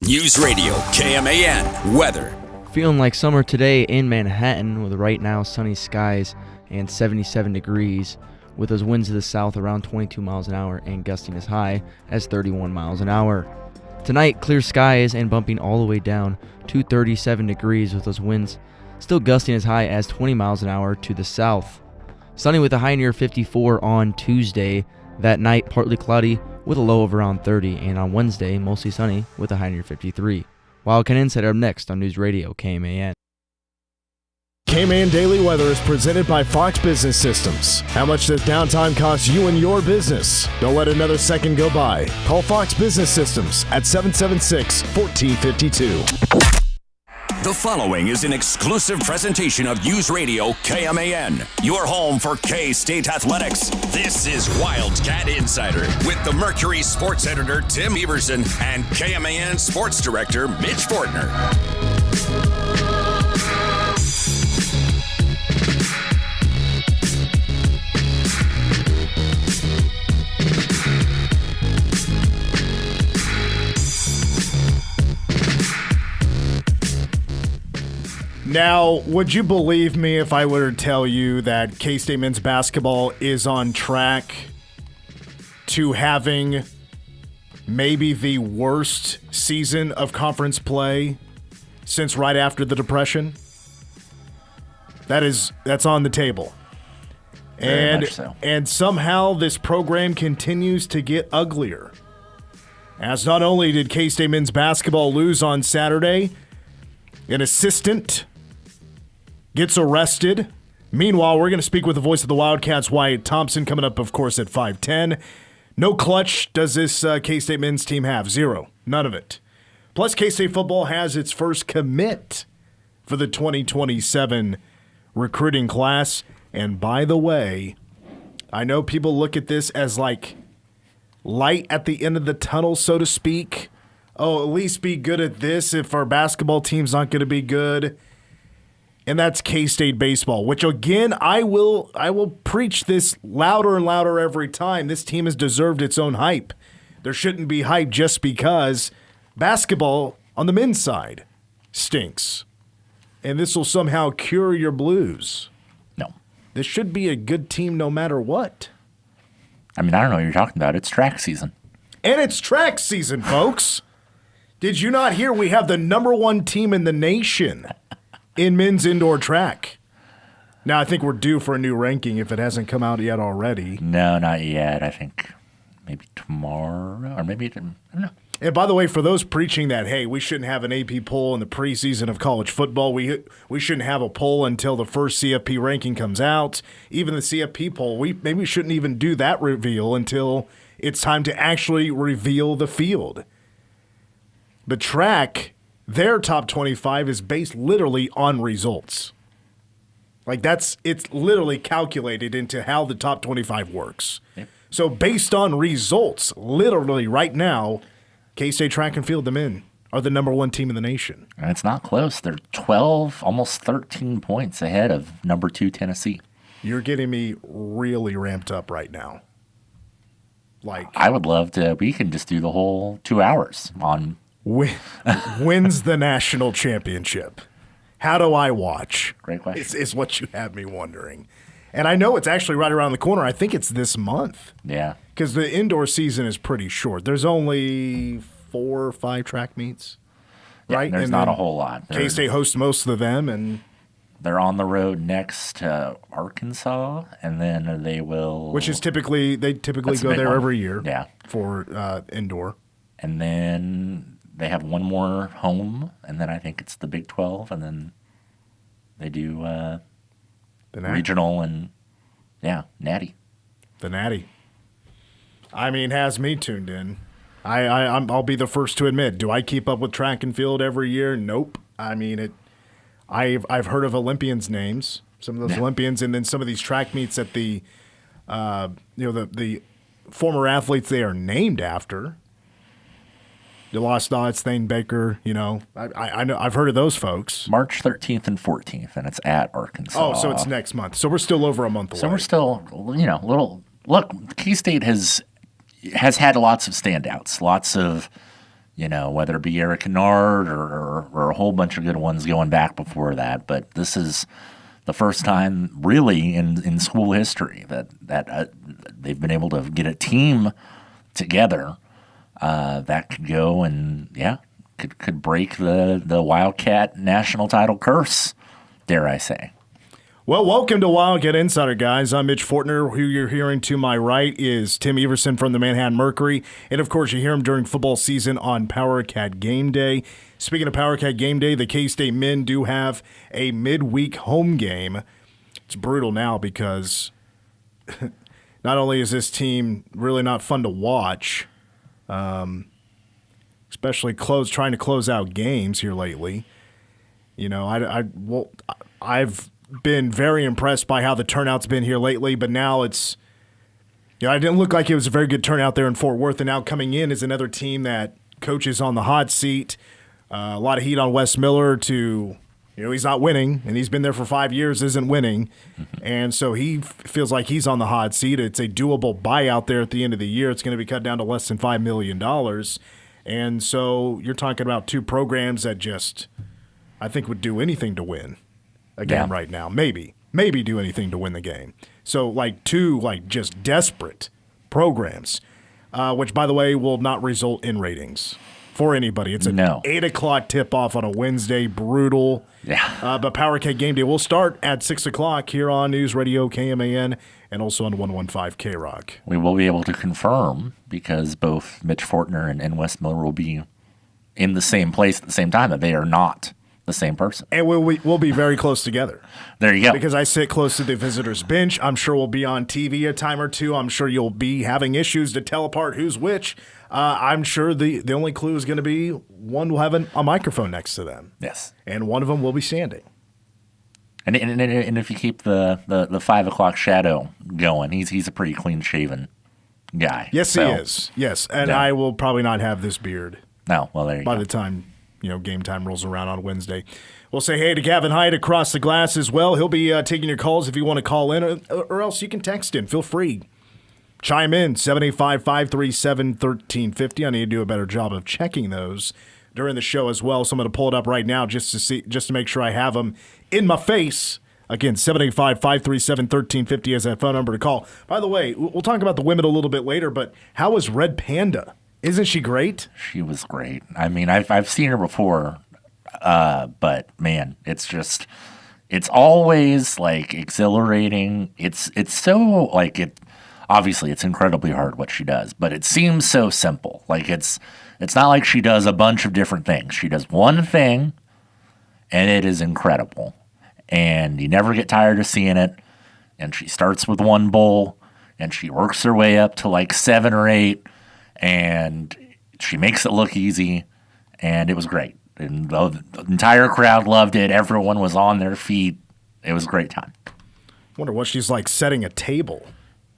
News Radio KMAN weather. Feeling like summer today in Manhattan with right now sunny skies and 77 degrees with those winds to the south around 22 miles an hour and gusting as high as 31 miles an hour. Tonight, clear skies and bumping all the way down to 37 degrees with those winds still gusting as high as 20 miles an hour to the south. Sunny with a high near 54 on Tuesday. That night, partly cloudy with a low of around 30, and on Wednesday, mostly sunny with a high near 53. Wildcat Insider up next on News Radio KMAN. KMAN Daily Weather is presented by Fox Business Systems. How much does downtime cost you and your business? Don't let another second go by. Call Fox Business Systems at 776-1452. The following is an exclusive presentation of News Radio KMAN, your home for K-State athletics. This is Wildcat Insider with the Mercury sports editor Tim Everson and KMAN sports director Mitch Fortner. Now, would you believe me if I were to tell you that K-State men's basketball is on track to having maybe the worst season of conference play since right after the Depression? That's on the table. Very much so. And somehow this program continues to get uglier. As not only did K-State men's basketball lose on Saturday, an assistant gets arrested. Meanwhile, we're going to speak with the voice of the Wildcats, Wyatt Thompson, coming up, of course, at 5:10. No clutch does this K-State men's team have. Zero. None of it. Plus, K-State football has its first commit for the 2027 recruiting class. And by the way, I know people look at this as like light at the end of the tunnel, so to speak. Oh, at least be good at this if our basketball team's not going to be good. And that's K-State baseball, which again, I will preach this louder and louder every time. This team has deserved its own hype. There shouldn't be hype just because basketball on the men's side stinks. And this will somehow cure your blues. No. This should be a good team no matter what. I mean, I don't know what you're talking about. It's track season. And it's track season, folks. Did you not hear we have the number one team in the nation in men's indoor track? Now, I think we're due for a new ranking if it hasn't come out yet already. No, not yet. I think maybe tomorrow or maybe, I don't know. And by the way, for those preaching that, hey, we shouldn't have an AP poll in the preseason of college football, we shouldn't have a poll until the first CFP ranking comes out. Even the CFP poll, maybe we shouldn't even do that reveal until it's time to actually reveal the field. But track, their top 25 is based literally on results. Like it's literally calculated into how the top 25 works. Yep. So based on results, literally right now, K-State track and field, the men, are the number one team in the nation. And it's not close. They're 12, almost 13 points ahead of number 2 Tennessee. You're getting me really ramped up right now. Like I would love to. We can just do the whole 2 hours on wins the national championship. How do I watch? Great question. Is what you have me wondering. And I know it's actually right around the corner. I think it's this month. Yeah. Because the indoor season is pretty short. There's only 4 or 5 track meets, right? There's and not a whole lot. K-State hosts most of them, and they're on the road next to Arkansas, and then they will. Which is typically go there one. every year. Yeah. For indoor. And then they have one more home, and then I think it's the Big 12, and then they do the regional and Natty. The Natty. I mean, has me tuned in. I'll be the first to admit. Do I keep up with track and field every year? Nope. I mean, I've heard of Olympians' names, some of those Olympians, and then some of these track meets at the former athletes they are named after. DeLoss, Thane Baker, I know I've heard of those folks. March 13th and 14th, and it's at Arkansas. Oh, so it's next month. So we're still over a month away. So we're still, little. Look, K-State has had lots of standouts, lots of whether it be Eric Kennard or a whole bunch of good ones going back before that. But this is the first time really in school history that they've been able to get a team together that could go and, could break the Wildcat national title curse, dare I say. Well, welcome to Wildcat Insider, guys. I'm Mitch Fortner. Who you're hearing to my right is Tim Everson from the Manhattan Mercury. And, of course, you hear him during football season on Power Cat Game Day. Speaking of Power Cat Game Day, the K-State men do have a midweek home game. It's brutal now because not only is this team really not fun to watch, especially trying to close out games here lately. I've been very impressed by how the turnout's been here lately, but now it's, it didn't look like it was a very good turnout there in Fort Worth, and now coming in is another team that coaches on the hot seat. A lot of heat on Wes Miller to, he's not winning, and he's been there for 5 years, isn't winning, and so he feels like he's on the hot seat. It's a doable buyout there at the end of the year. It's going to be cut down to less than $5 million, and so you're talking about two programs that just, I think, would do anything to win a game right now. Maybe do anything to win the game. So two just desperate programs, which, by the way, will not result in ratings for anybody. It's an 8 o'clock tip-off on a Wednesday. Brutal. Yeah. But Power Cat Game Day will start at 6 o'clock here on News Radio KMAN and also on 115 K-Rock. We will be able to confirm because both Mitch Fortner and Wes Miller will be in the same place at the same time that they are not the same person. And we'll be very close together. There you go. Because I sit close to the visitors' bench. I'm sure we'll be on TV a time or two. I'm sure you'll be having issues to tell apart who's which. I'm sure the only clue is going to be one will have a microphone next to them. Yes. And one of them will be standing. And if you keep the 5 o'clock shadow going, he's a pretty clean-shaven guy. Yes, he is. Yes, and I will probably not have this beard. No, well, there you go. By the time game time rolls around on Wednesday. We'll say hey to Gavin Hyatt across the glass as well. He'll be taking your calls if you want to call in, or else you can text in. Feel free. Chime in, 785-537-1350. I need to do a better job of checking those during the show as well, so I'm going to pull it up right now just to make sure I have them in my face. Again, 785-537-1350 is that phone number to call. By the way, we'll talk about the women a little bit later, but how is Red Panda? Isn't she great? She was great. I mean, I've seen her before, but man, it's always exhilarating. It's so obviously it's incredibly hard what she does, but it seems so simple. It's not like she does a bunch of different things. She does one thing, and it is incredible, and you never get tired of seeing it. And she starts with one bowl, and she works her way up to 7 or 8. And she makes it look easy, and it was great. And the entire crowd loved it. Everyone was on their feet. It was a great time. Wonder what she's setting a table.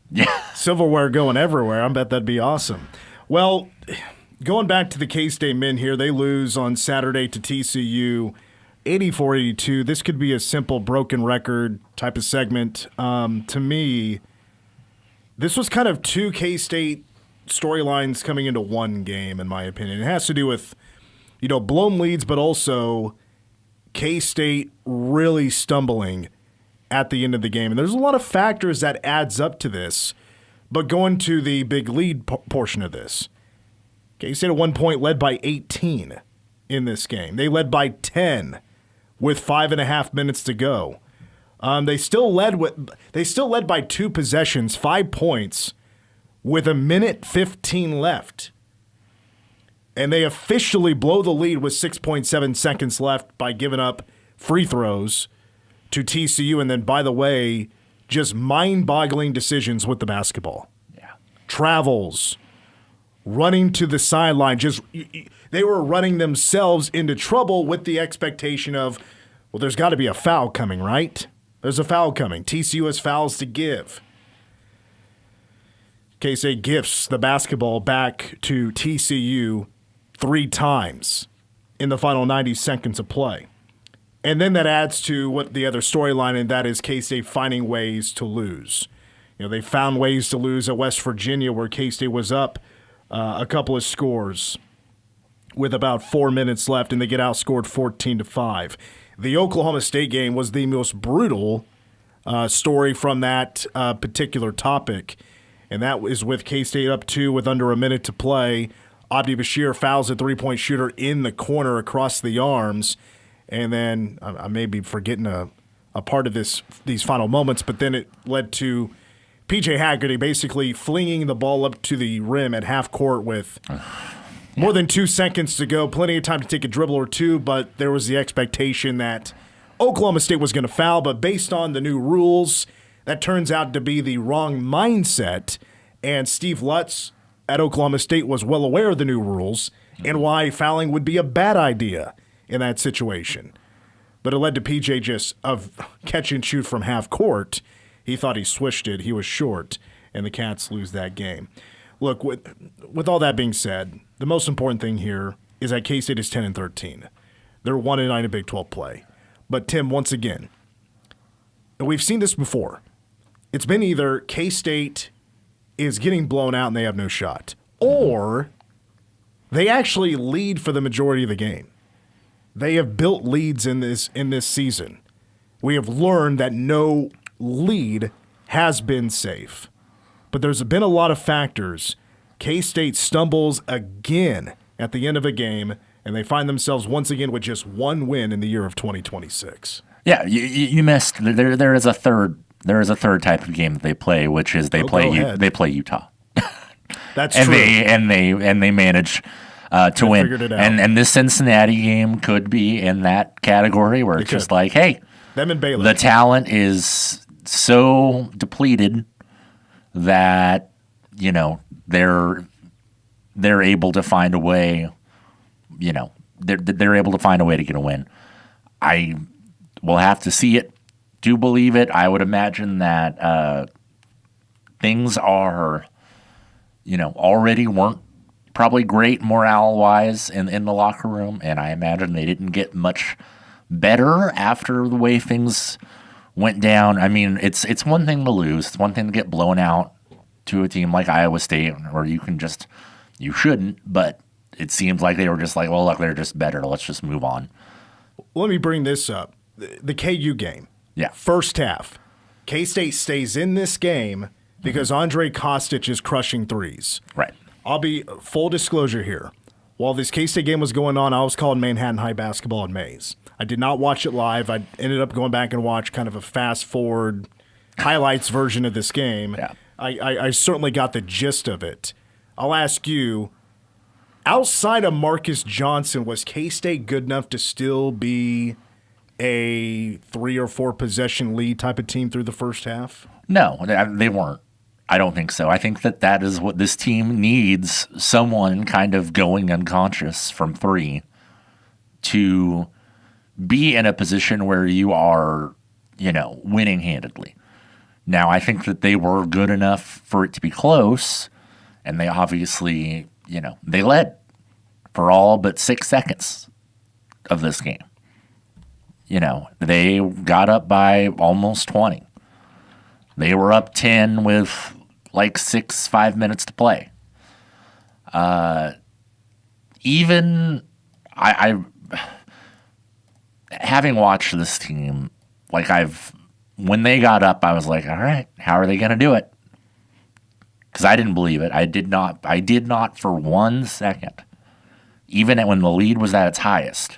Yeah. Silverware going everywhere. I bet that'd be awesome. Well, going back to the K-State men here, they lose on Saturday to TCU 84-82. This could be a simple broken record type of segment. To me, this was kind of two K-State storylines coming into one game, in my opinion. It has to do with, blown leads, but also K-State really stumbling at the end of the game. And there's a lot of factors that adds up to this. But going to the big lead portion of this, K-State at one point led by 18 in this game. They led by 10 with 5.5 minutes to go. They still led by 2 possessions, 5 points, with 1:15 left. And they officially blow the lead with 6.7 seconds left by giving up free throws to TCU. And then, by the way, just mind-boggling decisions with the basketball. Yeah. Travels, running to the sideline. They were running themselves into trouble with the expectation of, well, there's got to be a foul coming, right? There's a foul coming. TCU has fouls to give. K-State gifts the basketball back to TCU 3 times in the final 90 seconds of play. And then that adds to what the other storyline, and that is K-State finding ways to lose. They found ways to lose at West Virginia, where K-State was up a couple of scores with about 4 minutes left, and they get outscored 14-5. The Oklahoma State game was the most brutal story from that particular topic, and that was with K-State up 2 with under a minute to play. Abdi Bashir fouls a three-point shooter in the corner across the arms, and then I may be forgetting a part of these final moments, but then it led to P.J. Haggerty basically flinging the ball up to the rim at half court with more than 2 seconds to go. Plenty of time to take a dribble or two, but there was the expectation that Oklahoma State was going to foul. But based on the new rules, that turns out to be the wrong mindset. And Steve Lutz at Oklahoma State was well aware of the new rules and why fouling would be a bad idea in that situation. But it led to PJ just of catch and shoot from half court. He thought he swished it. He was short, and the Cats lose that game. Look, with all that being said, the most important thing here is that K-State is 10-13. They're 1-9 in Big 12 play. But Tim, once again, and we've seen this before. It's been either K-State is getting blown out and they have no shot, or they actually lead for the majority of the game. They have built leads in this season. We have learned that no lead has been safe. But there's been a lot of factors. K-State stumbles again at the end of a game, and they find themselves once again with just one win in the year of 2026. Yeah, you missed. There is a third type of game that they play, which is they play Utah. That's and true. They manage to win. Figured it out. And this Cincinnati game could be in that category where it's just like, hey, them and Baylor. The talent is so depleted that they're able to find a way. They're able to find a way to get a win. I will have to see it to believe it. I would imagine that things are, already weren't probably great morale-wise in the locker room, and I imagine they didn't get much better after the way things went down. I mean, it's one thing to lose. It's one thing to get blown out to a team like Iowa State, or you shouldn't, but it seems like they were just like, well, look, they're just better. Let's just move on. Let me bring this up. The KU game. Yeah. First half. K-State stays in this game because Andre Kostic is crushing threes. Right. I'll be full disclosure here. While this K-State game was going on, I was calling Manhattan High basketball in Mays. I did not watch it live. I ended up going back and watch kind of a fast-forward highlights version of this game. Yeah. I certainly got the gist of it. I'll ask you, outside of Marcus Johnson, was K-State good enough to still be a 3 or 4 possession lead type of team through the first half? No, they weren't. I don't think so. I think that is what this team needs, someone kind of going unconscious from 3 to be in a position where you are, winning handedly. Now, I think that they were good enough for it to be close, and they obviously, they led for all but 6 seconds of this game. They got up by almost 20. They were up 10 with like 5 minutes to play. Even I having watched this team, when they got up, I was like, all right, how are they going to do it? Because I didn't believe it. I did not for 1 second, even when the lead was at its highest.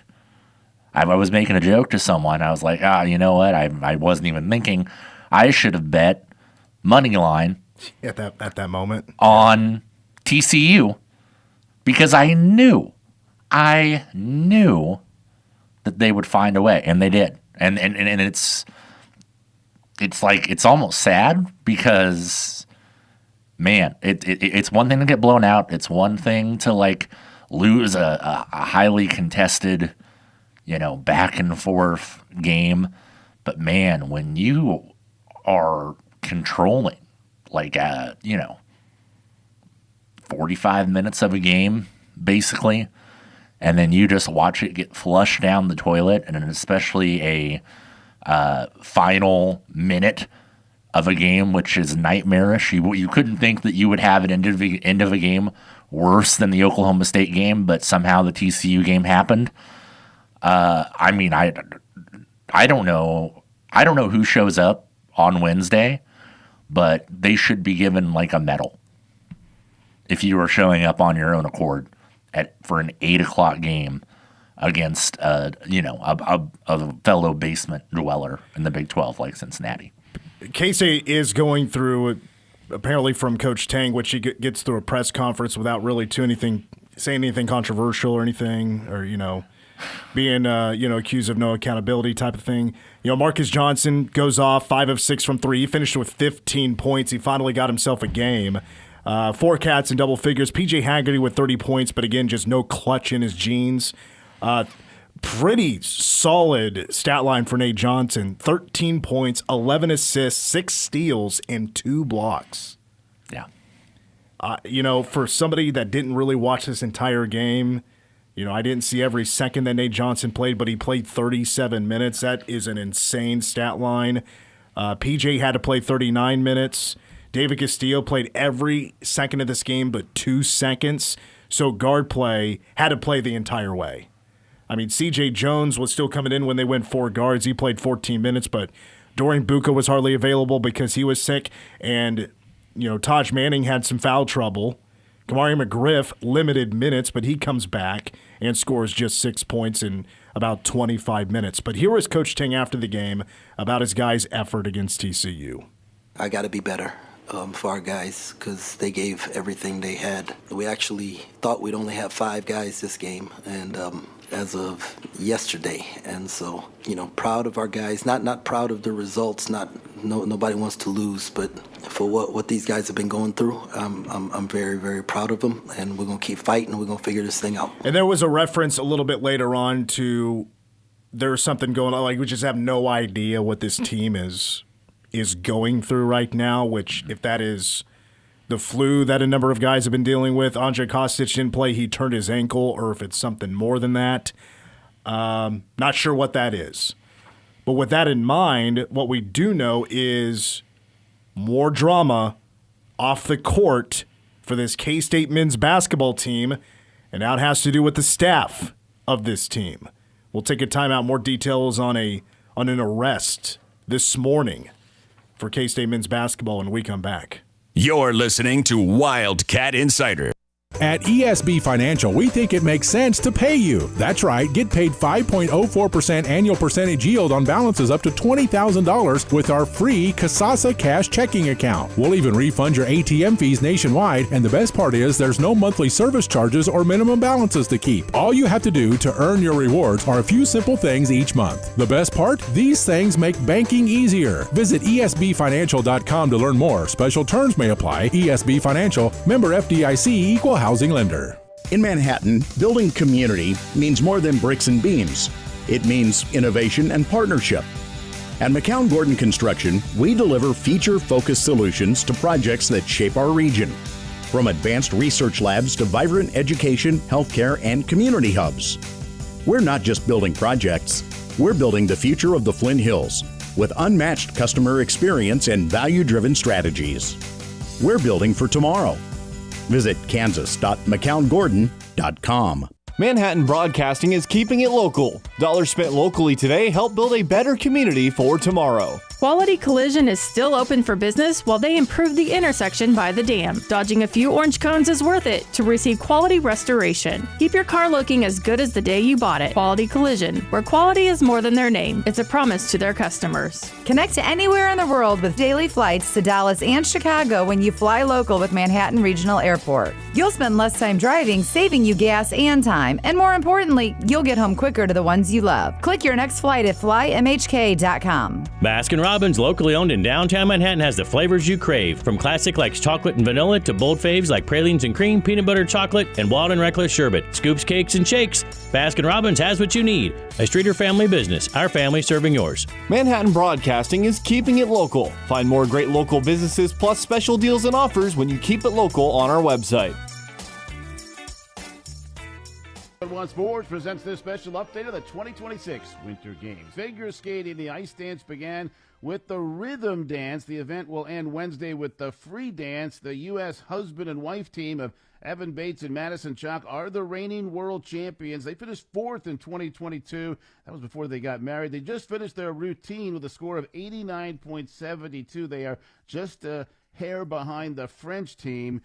I was making a joke to someone. I was like, you know what? I wasn't even thinking. I should have bet money line at that moment on TCU because I knew that they would find a way, and they did. And it's almost sad because, man, it's one thing to get blown out. It's one thing to lose a highly contested, back and forth game. But man, when you are controlling 45 minutes of a game, basically, and then you just watch it get flushed down the toilet, and especially a final minute of a game, which is nightmarish. You couldn't think that you would have an end of a game worse than the Oklahoma State game, but somehow the TCU game happened. I mean, I don't know. I don't know who shows up on Wednesday, but they should be given like a medal if you were showing up on your own accord for an 8:00 game against a fellow basement dweller in the Big 12 like Cincinnati. K-State is going through, apparently from Coach Tang, which he gets through a press conference without really saying anything controversial or anything, or being accused of no accountability type of thing. Marcus Johnson goes off 5 of 6 from 3. He finished with 15 points. He finally got himself a game. 4 Cats in double figures. PJ Haggerty with 30 points, but again, just no clutch in his jeans. Pretty solid stat line for Nate Johnson. 13 points, 11 assists, 6 steals, and 2 blocks. Yeah. For somebody that didn't really watch this entire game, I didn't see every second that Nate Johnson played, but he played 37 minutes. That is an insane stat line. PJ had to play 39 minutes. David Castillo played every second of this game but 2 seconds. So guard play had to play the entire way. I mean, C.J. Jones was still coming in when they went 4 guards. He played 14 minutes, but Dorian Buka was hardly available because he was sick. And, Taj Manning had some foul trouble. Kamari McGriff, limited minutes, but he comes back and scores just 6 points in about 25 minutes. But here was Coach Ting after the game about his guys' effort against TCU. I got to be better for our guys because they gave everything they had. We actually thought we'd only have 5 guys this game, and as of yesterday. And so, proud of our guys. Not proud of the results. Nobody wants to lose, but for what these guys have been going through, I'm very, very proud of them. And we're gonna keep fighting. We're gonna figure this thing out. And there was a reference a little bit later on to there's something going on. Like we just have no idea what this team is going through right now. Which, if that is the flu that a number of guys have been dealing with. Andre Kostic didn't play. He turned his ankle, or if it's something more than that. Not sure what that is. But with that in mind, what we do know is more drama off the court for this K-State men's basketball team, and now it has to do with the staff of this team. We'll take a timeout. More details on an arrest this morning for K-State men's basketball when we come back. You're listening to Wildcat Insider. At ESB Financial, we think it makes sense to pay you. That's right. Get paid 5.04% annual percentage yield on balances up to $20,000 with our free Kasasa Cash checking account. We'll even refund your ATM fees nationwide, and the best part is there's no monthly service charges or minimum balances to keep. All you have to do to earn your rewards are a few simple things each month. The best part? These things make banking easier. Visit esbfinancial.com to learn more. Special terms may apply. ESB Financial, member FDIC, equal housing lender. In Manhattan, building community means more than bricks and beams. It means innovation and partnership. At McCown Gordon Construction, we deliver feature-focused solutions to projects that shape our region. From advanced research labs to vibrant education, healthcare, and community hubs. We're not just building projects, we're building the future of the Flint Hills with unmatched customer experience and value-driven strategies. We're building for tomorrow. Visit kansas.mccown-gordon.com. Manhattan Broadcasting is keeping it local. Dollars spent locally today help build a better community for tomorrow. Quality Collision is still open for business while they improve the intersection by the dam. Dodging a few orange cones is worth it to receive quality restoration. Keep your car looking as good as the day you bought it. Quality Collision, where quality is more than their name. It's a promise to their customers. Connect to anywhere in the world with daily flights to Dallas and Chicago when you fly local with Manhattan Regional Airport. You'll spend less time driving, saving you gas and time. And more importantly, you'll get home quicker to the ones you love. Click your next flight at flymhk.com. Baskin-Robbins, locally owned in downtown Manhattan, has the flavors you crave. From classic like chocolate and vanilla to bold faves like pralines and cream, peanut butter chocolate, and wild and reckless sherbet. Scoops, cakes, and shakes. Baskin-Robbins has what you need. A Streeter family business. Our family serving yours. Manhattan Broadcasting is keeping it local. Find more great local businesses plus special deals and offers when you keep it local on our website. One Sports presents this special update of the 2026 Winter Games. Figure skating, the ice dance began with the rhythm dance. The event will end Wednesday with the free dance. The U.S. husband and wife team of Evan Bates and Madison Chalk are the reigning world champions. They finished fourth in 2022. That was before they got married. They just finished their routine with a score of 89.72. They are just a hair behind the French team.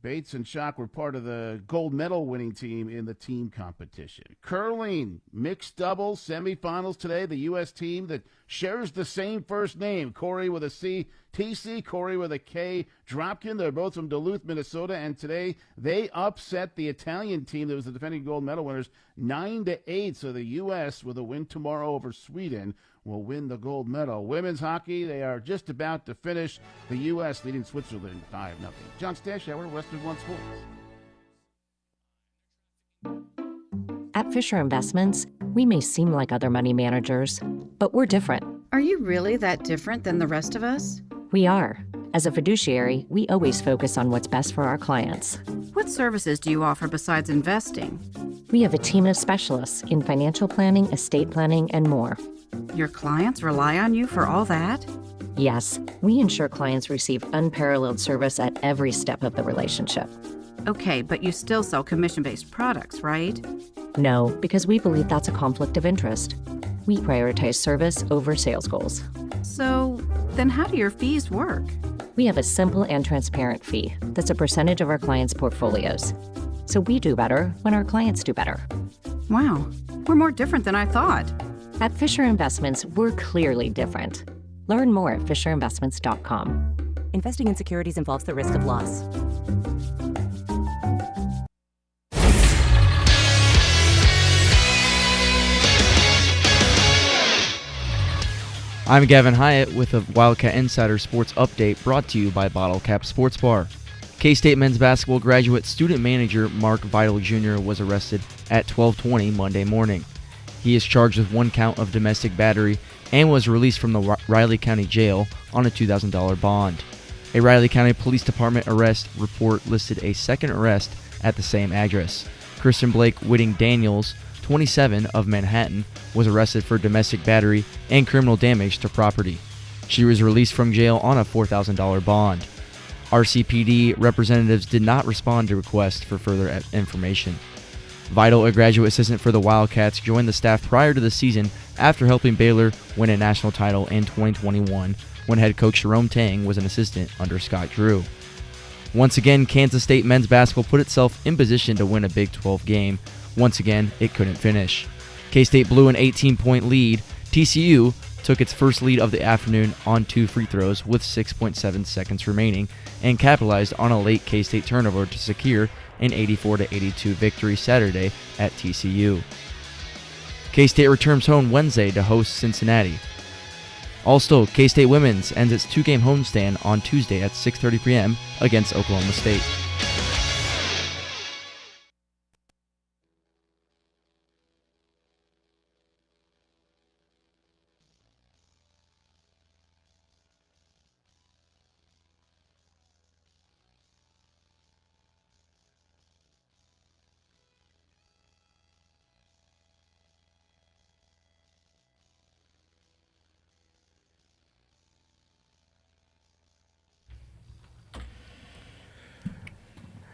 Bates and Chalk were part of the gold medal winning team in the team competition. Curling, mixed doubles, semifinals today. The U.S. team that shares the same first name, Corey with a C, TC, Corey with a K, Dropkin. They're both from Duluth, Minnesota, and today they upset the Italian team that was the defending gold medal winners 9-8. So the U.S. with a win tomorrow over Sweden will win the gold medal. Women's hockey, they are just about to finish. The U.S. leading Switzerland 5-0. John Stashauer, Western One Sports. At Fisher Investments, we may seem like other money managers, but we're different. Are you really that different than the rest of us? We are. As a fiduciary, we always focus on what's best for our clients. What services do you offer besides investing? We have a team of specialists in financial planning, estate planning, and more. Your clients rely on you for all that? Yes, we ensure clients receive unparalleled service at every step of the relationship. Okay, but you still sell commission-based products, right? No, because we believe that's a conflict of interest. We prioritize service over sales goals. So, then how do your fees work? We have a simple and transparent fee that's a percentage of our clients' portfolios. So we do better when our clients do better. Wow, we're more different than I thought. At Fisher Investments, we're clearly different. Learn more at FisherInvestments.com. Investing in securities involves the risk of loss. I'm Gavin Hyatt with a Wildcat Insider Sports Update brought to you by Bottle Cap Sports Bar. K-State men's basketball graduate student manager Mark Vitale Jr. was arrested at 12:20 Monday morning. He is charged with 1 count of domestic battery and was released from the Riley County Jail on a $2,000 bond. A Riley County Police Department arrest report listed a second arrest at the same address. Kristen Blake Whitting Daniels, 27, of Manhattan, was arrested for domestic battery and criminal damage to property. She was released from jail on a $4,000 bond. RCPD representatives did not respond to requests for further information. Vitale, a graduate assistant for the Wildcats, joined the staff prior to the season after helping Baylor win a national title in 2021 when head coach Jerome Tang was an assistant under Scott Drew. Once again, Kansas State men's basketball put itself in position to win a Big 12 game. Once again, it couldn't finish. K-State blew an 18-point lead. TCU took its first lead of the afternoon on 2 free throws with 6.7 seconds remaining and capitalized on a late K-State turnover to secure an 84-82 victory Saturday at TCU. K-State returns home Wednesday to host Cincinnati. Also, K-State women's ends its 2-game homestand on Tuesday at 6:30 p.m. against Oklahoma State.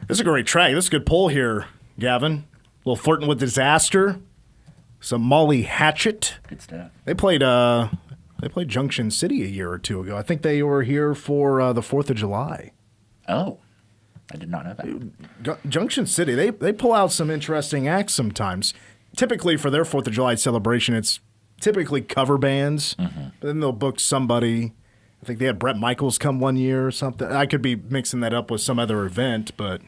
This is a great track. This is a good poll here, Gavin. A little flirting with disaster. Some Molly Hatchet. Good stuff. They played Junction City a year or two ago. I think they were here for the 4th of July. Oh, I did not know that. Junction City, they pull out some interesting acts sometimes. Typically for their 4th of July celebration, it's typically cover bands. Mm-hmm. But then they'll book somebody. I think they had Bret Michaels come one year or something. I could be mixing that up with some other event, but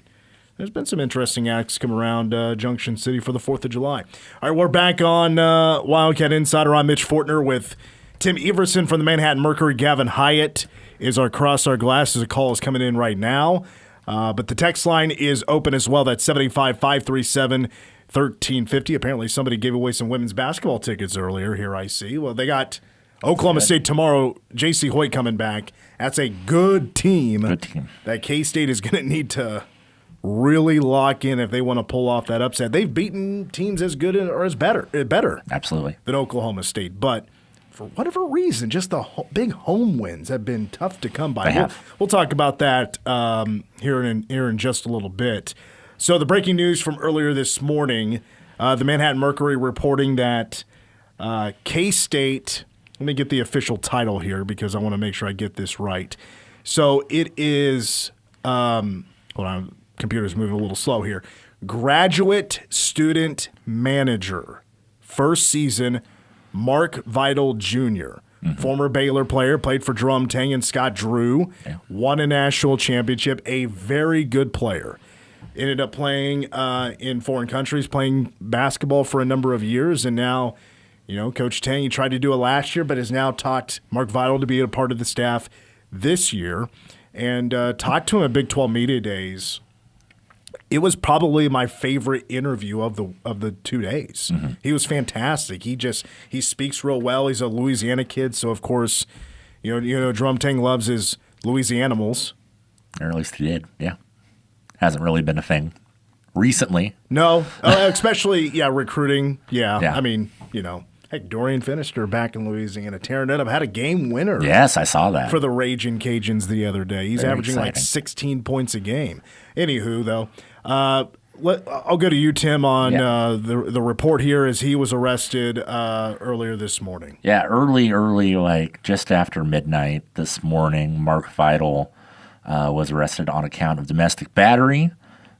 there's been some interesting acts come around Junction City for the 4th of July. All right, we're back on Wildcat Insider. I'm Mitch Fortner with Tim Everson from the Manhattan Mercury. Gavin Hyatt is our Cross Our Glasses. A call is coming in right now. But the text line is open as well. That's 785-537-1350. Apparently somebody gave away some women's basketball tickets earlier here, I see. Well, they got Oklahoma State tomorrow, J.C. Hoyt coming back. That's a good team. Good team. That K-State is going to need to really lock in if they want to pull off that upset. They've beaten teams as good or as better Absolutely. than Oklahoma State. But for whatever reason, just the big home wins have been tough to come by. We'll talk about that here in just a little bit. So the breaking news from earlier this morning, the Manhattan Mercury reporting that K-State, let me get the official title here because I want to make sure I get this right. So it is, hold on, computer's moving a little slow here. Graduate Student Manager, first season, Mark Vitale Jr., former Baylor player, played for Jerome Tang and Scott Drew, won a national championship, a very good player. Ended up playing in foreign countries, playing basketball for a number of years, and now, Coach Tang, he tried to do it last year, but has now talked Mark Vitale to be a part of the staff this year, and talked to him at Big 12 Media Days. It was probably my favorite interview of the 2 days. He was fantastic. He speaks real well. He's a Louisiana kid, so of course, Jerome Tang loves his Louisianimals. Or at least he did, yeah. Hasn't really been a thing recently. No, especially, recruiting. Yeah. Yeah. I mean, heck, Dorian Finister back in Louisiana, tearing it up. Had a game winner. Yes, I saw that. For the Raging Cajuns the other day. He's Very averaging exciting. like 16 points a game. Anywho, though, I'll go to you, Tim, on the report here as he was arrested earlier this morning. Yeah, early, like just after midnight this morning, Mark Vitale was arrested on account of domestic battery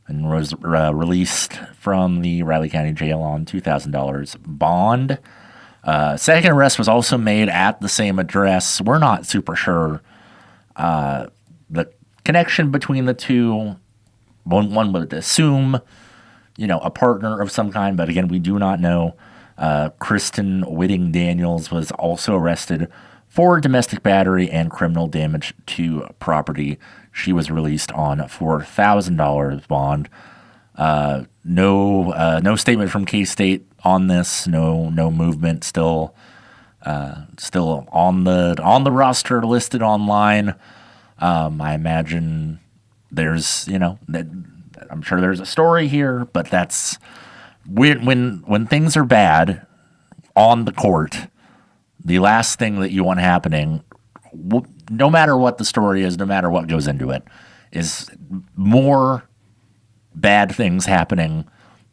and was released from the Riley County Jail on $2,000 bond. Second arrest was also made at the same address. We're not super sure the connection between the two. One would assume, a partner of some kind, but again, we do not know. Kristen Whitting Daniels was also arrested for domestic battery and criminal damage to property. She was released on $4,000 bond. No statement from K-State on this. No movement. Still on the roster, listed online. I imagine there's I'm sure there's a story here, but that's when things are bad on the court. The last thing that you want happening, no matter what the story is, no matter what goes into it, is more bad things happening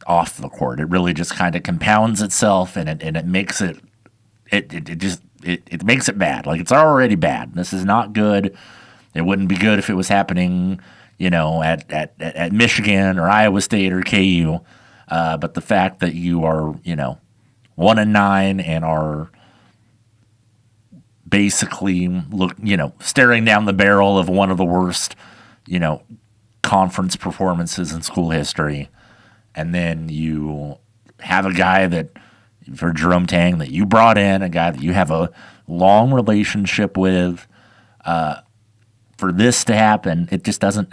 off the court. It really just kind of compounds itself, and it makes it makes it bad. Like, it's already bad. This is not good. It wouldn't be good if it was happening, at Michigan or Iowa State or KU. But the fact that you are, 1-9 and are basically staring down the barrel of one of the worst, conference performances in school history, and then you have a guy that, for Jerome Tang, that you brought in, a guy that you have a long relationship with, for this to happen, it just doesn't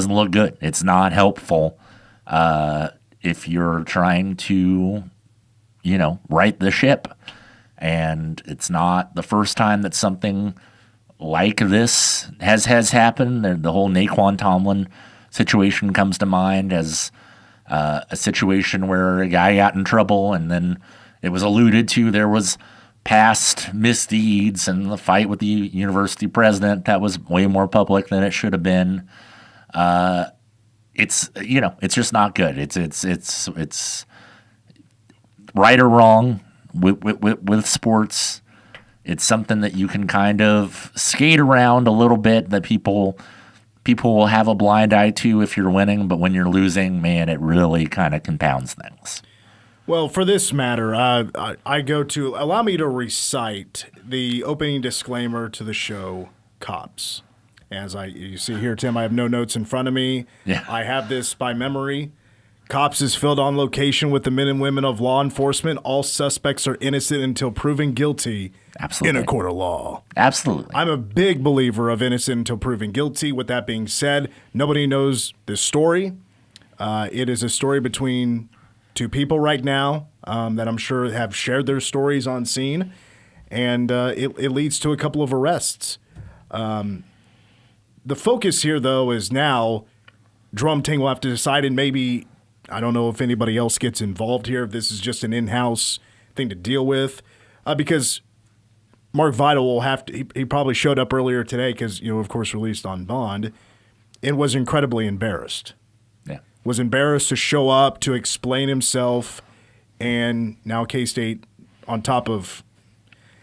look good. It's not helpful if you're trying to, right the ship. And it's not the first time that something like this has happened. The whole Naquan Tomlin situation comes to mind as a situation where a guy got in trouble, and then it was alluded to there was past misdeeds and the fight with the university president that was way more public than it should have been. It's just not good. It's right or wrong with sports. It's something that you can kind of skate around a little bit, that people will have a blind eye to if you're winning, but when you're losing, man, it really kind of compounds things. Well, for this matter, I go to allow me to recite the opening disclaimer to the show, Cops. As you see here, Tim, I have no notes in front of me. Yeah. I have this by memory. Cops is filled on location with the men and women of law enforcement. All suspects are innocent until proven guilty. Absolutely. In a court of law. Absolutely. I'm a big believer of innocent until proven guilty. With that being said, nobody knows this story. It is a story between two people right now that I'm sure have shared their stories on scene, and it leads to a couple of arrests. The focus here, though, is now Jerome Tang will have to decide, and maybe, I don't know if anybody else gets involved here, if this is just an in-house thing to deal with, because Mark Vitale will have to, he probably showed up earlier today because, of course, released on bond, and was incredibly embarrassed. Yeah. Was embarrassed to show up, to explain himself, and now K-State, on top of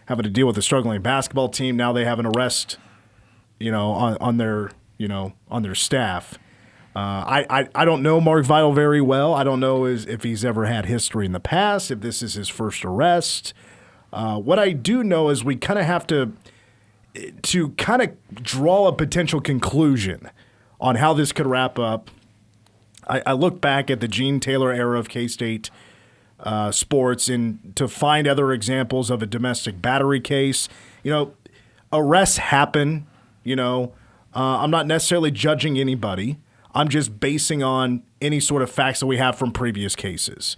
having to deal with a struggling basketball team, now they have an arrest, on their staff. I don't know Mark Vitale very well. I don't know if he's ever had history in the past, if this is his first arrest. What I do know is we kind of have to kind of draw a potential conclusion on how this could wrap up. I look back at the Gene Taylor era of K-State sports and to find other examples of a domestic battery case. Arrests happen. I'm not necessarily judging anybody. I'm just basing on any sort of facts that we have from previous cases.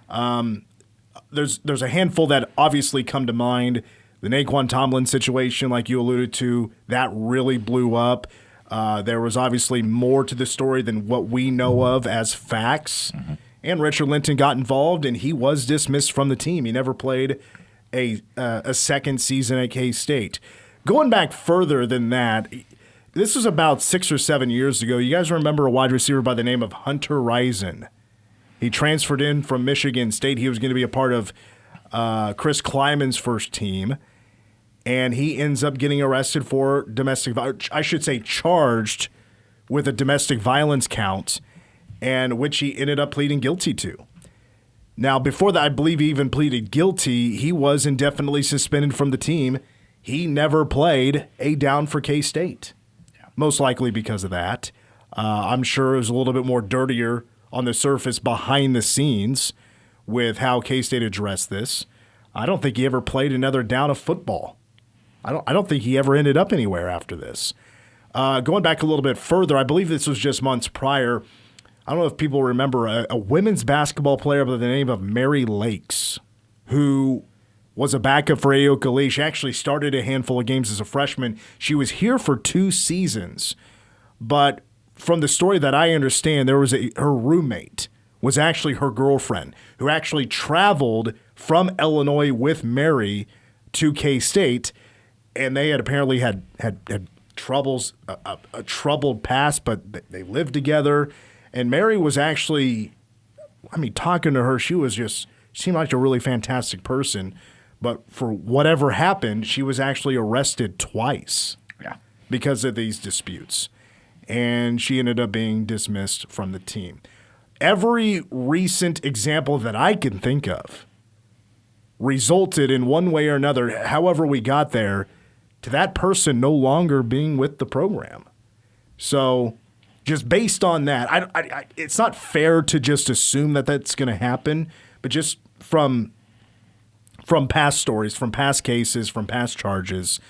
There's a handful that obviously come to mind. The Naquan Tomlin situation, like you alluded to, that really blew up. There was obviously more to the story than what we know of as facts. Mm-hmm. And Richard Linton got involved, and he was dismissed from the team. He never played a second season at K-State. Going back further than that, this was about 6 or 7 years ago. You guys remember a wide receiver by the name of Hunter Risen? He transferred in from Michigan State. He was going to be a part of Chris Kleiman's first team, and he ends up getting arrested for charged with a domestic violence count, and which he ended up pleading guilty to. Now, before that, I believe he even pleaded guilty. He was indefinitely suspended from the team. He never played a down for K-State, most likely because of that. I'm sure it was a little bit more dirtier on the surface behind the scenes with how K-State addressed this. I don't think he ever played another down of football. I don't think he ever ended up anywhere after this. Going back a little bit further, I believe this was just months prior. I don't know if people remember a women's basketball player by the name of Mary Lakes, who was a backup for Aoka Lee. She actually started a handful of games as a freshman. She was here for 2 seasons, but from the story that I understand, there was her roommate was actually her girlfriend, who actually traveled from Illinois with Mary to K-State, and they had apparently had troubles, a troubled past, but they lived together. And Mary was actually, talking to her, she seemed like a really fantastic person. But for whatever happened, she was actually arrested twice because of these disputes. And she ended up being dismissed from the team. Every recent example that I can think of resulted in one way or another, however we got there, to that person no longer being with the program. So just based on that, it's not fair to just assume that that's going to happen, but just from past stories, from past cases, from past charges,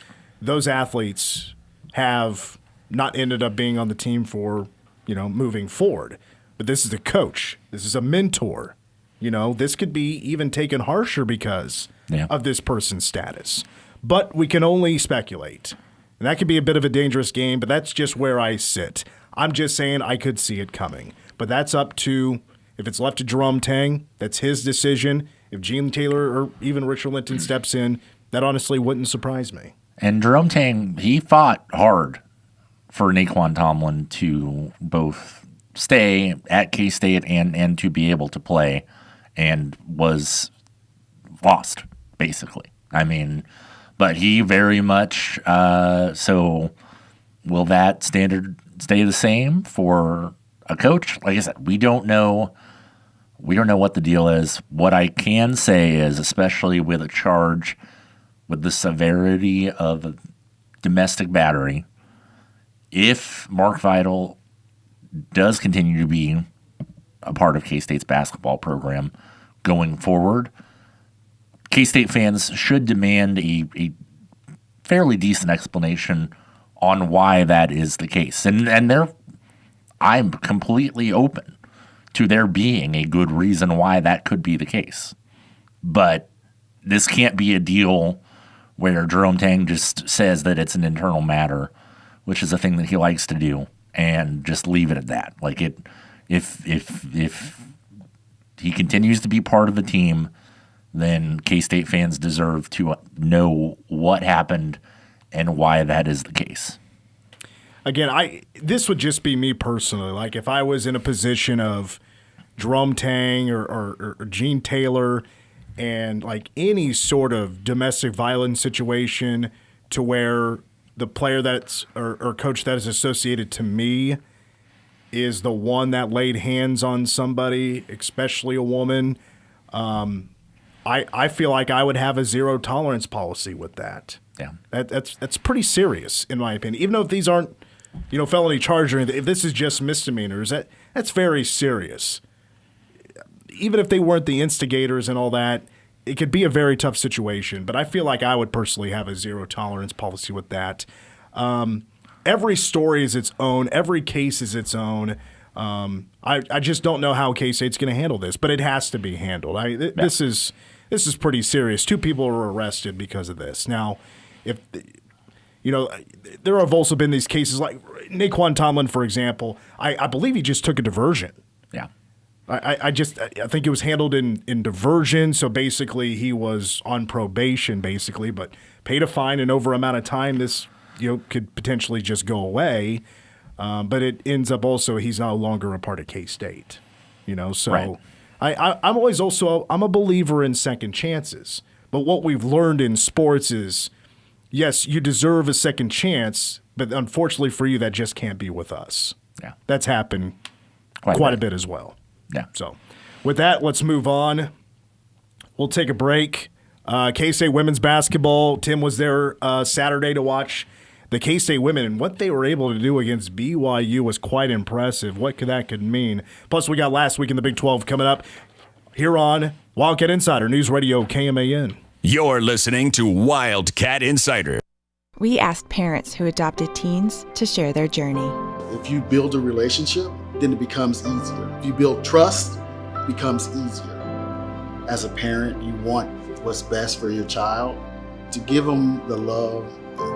those athletes have not ended up being on the team for, moving forward. But this is a coach. This is a mentor. This could be even taken harsher because of this person's status. But we can only speculate. And that could be a bit of a dangerous game, but that's just where I sit. I'm just saying I could see it coming. But that's up to, if it's left to Jerome Tang, that's his decision. If Gene Taylor or even Richard Linton steps in, that honestly wouldn't surprise me. And Jerome Tang, he fought hard for Naquan Tomlin to both stay at K-State and to be able to play, and was lost, basically. But he very much, so will that standard stay the same for a coach? Like I said, we don't know what the deal is. What I can say is, especially with a charge with the severity of domestic battery, if Mark Vitale does continue to be a part of K-State's basketball program going forward, K-State fans should demand a fairly decent explanation on why that is the case. And I'm completely open to there being a good reason why that could be the case. But this can't be a deal where Jerome Tang just says that it's an internal matter, which is a thing that he likes to do. and just leave it at that. Like if he continues to be part of the team, then K-State fans deserve to know what happened and why that is the case. Again, this would just be me personally. Like if I was in a position of Jerome Tang or Gene Taylor and like any sort of domestic violence situation to where the player that's or coach that is associated to me is the one that laid hands on somebody, especially a woman, I feel like I would have a zero tolerance policy with that. Yeah, that's pretty serious in my opinion. Even though if these aren't, felony charges or anything, if this is just misdemeanors, that's very serious. Even if they weren't the instigators and all that, it could be a very tough situation. But I feel like I would personally have a zero tolerance policy with that. Every story is its own. Every case is its own. I just don't know how K-State's going to handle this, but it has to be handled. This is pretty serious. 2 people were arrested because of this. Now, if there have also been these cases like Naquan Tomlin, for example. I believe he just took a diversion. Yeah. I think it was handled in diversion. So basically, he was on probation, basically, but paid a fine, and over amount of time, this could potentially just go away. But it ends up also he's no longer a part of K-State. So right. I'm always also I'm a believer in second chances. But what we've learned in sports is, yes, you deserve a second chance, but unfortunately for you, that just can't be with us. Yeah, that's happened quite a bit as well. Yeah. So with that, let's move on. We'll take a break. K-State women's basketball. Tim was there Saturday to watch the K-State women, and what they were able to do against BYU was quite impressive. What that could mean. Plus, we got last week in the Big 12 coming up here on Wildcat Insider, News Radio KMAN. You're listening to Wildcat Insider. We asked parents who adopted teens to share their journey. If you build a relationship, then it becomes easier. If you build trust, it becomes easier. As a parent, you want what's best for your child. To give them the love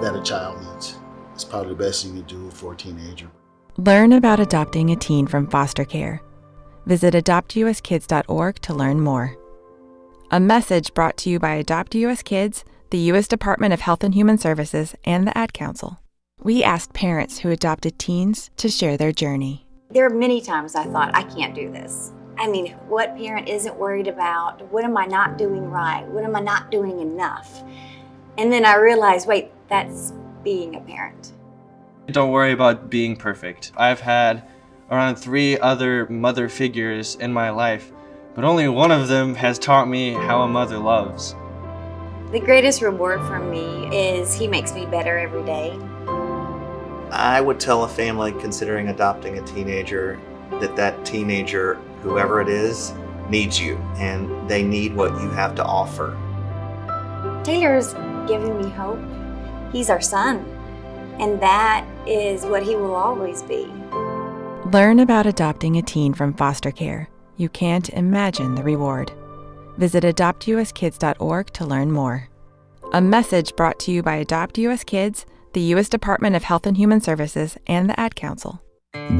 that a child needs is probably the best thing you do for a teenager. Learn about adopting a teen from foster care. Visit adoptuskids.org to learn more. A message brought to you by Adopt US Kids, the U.S. Department of Health and Human Services, and the Ad Council. We asked parents who adopted teens to share their journey. There are many times I thought, I can't do this. I mean, what parent isn't worried about? What am I not doing right? What am I not doing enough? And then I realized, wait, that's being a parent. Don't worry about being perfect. I've had around 3 other mother figures in my life, but only one of them has taught me how a mother loves. The greatest reward for me is he makes me better every day. I would tell a family considering adopting a teenager that teenager, whoever it is, needs you, and they need what you have to offer. Taylor's giving me hope. He's our son, and that is what he will always be. Learn about adopting a teen from foster care. You can't imagine the reward. Visit adoptuskids.org to learn more. A message brought to you by Adopt US Kids, the U.S. Department of Health and Human Services, and the Ad Council.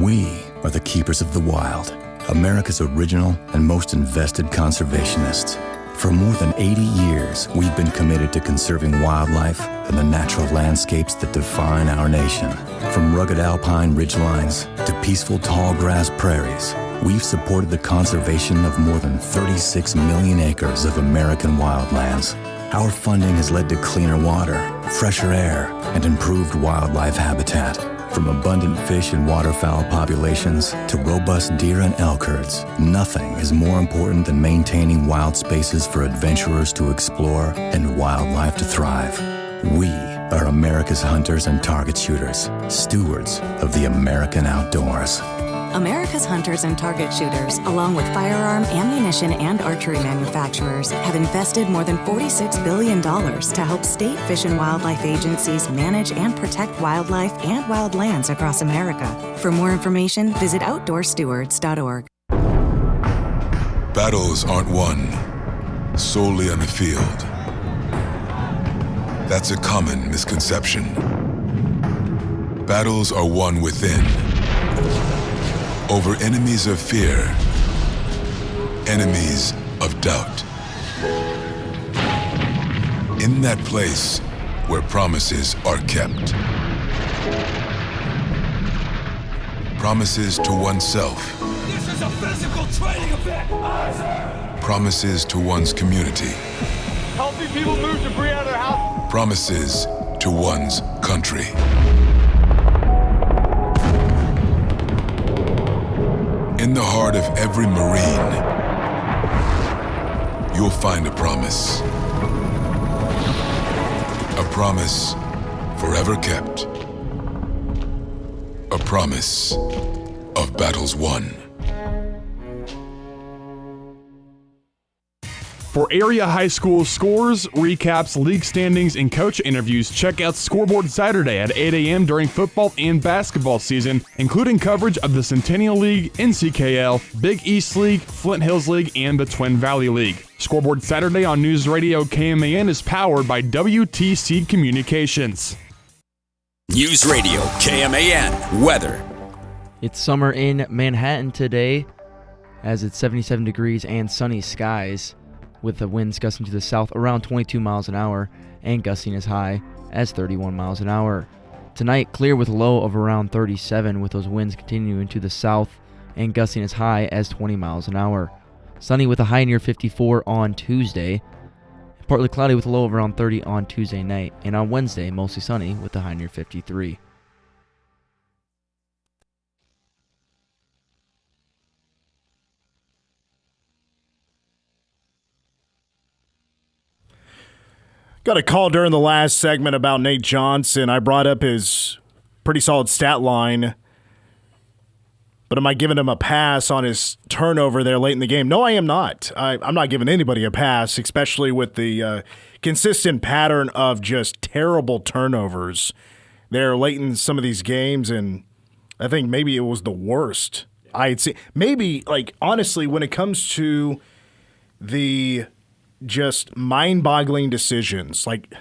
We are the keepers of the wild, America's original and most invested conservationists. For more than 80 years, we've been committed to conserving wildlife and the natural landscapes that define our nation. From rugged alpine ridgelines to peaceful tall grass prairies, we've supported the conservation of more than 36 million acres of American wildlands. Our funding has led to cleaner water, fresher air, and improved wildlife habitat. From abundant fish and waterfowl populations to robust deer and elk herds, nothing is more important than maintaining wild spaces for adventurers to explore and wildlife to thrive. We are America's hunters and target shooters, stewards of the American outdoors. America's hunters and target shooters, along with firearm, ammunition, and archery manufacturers, have invested more than $46 billion to help state fish and wildlife agencies manage and protect wildlife and wildlands across America. For more information, visit outdoorstewards.org. Battles aren't won solely on the field. That's a common misconception. Battles are won within. over enemies of fear, enemies of doubt. In that place where promises are kept. Promises to oneself. This is a physical training event! Promises to one's community. Helping people move debris out of their house. Promises to one's country. In the heart of every Marine, you'll find a promise. A promise forever kept. A promise of battles won. For area high school scores, recaps, league standings, and coach interviews, check out Scoreboard Saturday at 8 a.m. during football and basketball season, including coverage of the Centennial League, NCKL, Big East League, Flint Hills League, and the Twin Valley League. Scoreboard Saturday on News Radio KMAN is powered by WTC Communications. News Radio KMAN weather. It's summer in Manhattan today, as it's 77 degrees and sunny skies, with the winds gusting to the south around 22 miles an hour and gusting as high as 31 miles an hour. Tonight, clear with a low of around 37, with those winds continuing to the south and gusting as high as 20 miles an hour. Sunny with a high near 54 on Tuesday. Partly cloudy with a low of around 30 on Tuesday night. And on Wednesday, mostly sunny with a high near 53. Got a call during the last segment about Nate Johnson. I brought up his pretty solid stat line, but am I giving him a pass on his turnover there late in the game? No, I am not. I'm not giving anybody a pass, especially with the consistent pattern of just terrible turnovers there late in some of these games, and I think maybe it was the worst I'd see. Maybe, like, honestly, when it comes to the just mind-boggling decisions, like,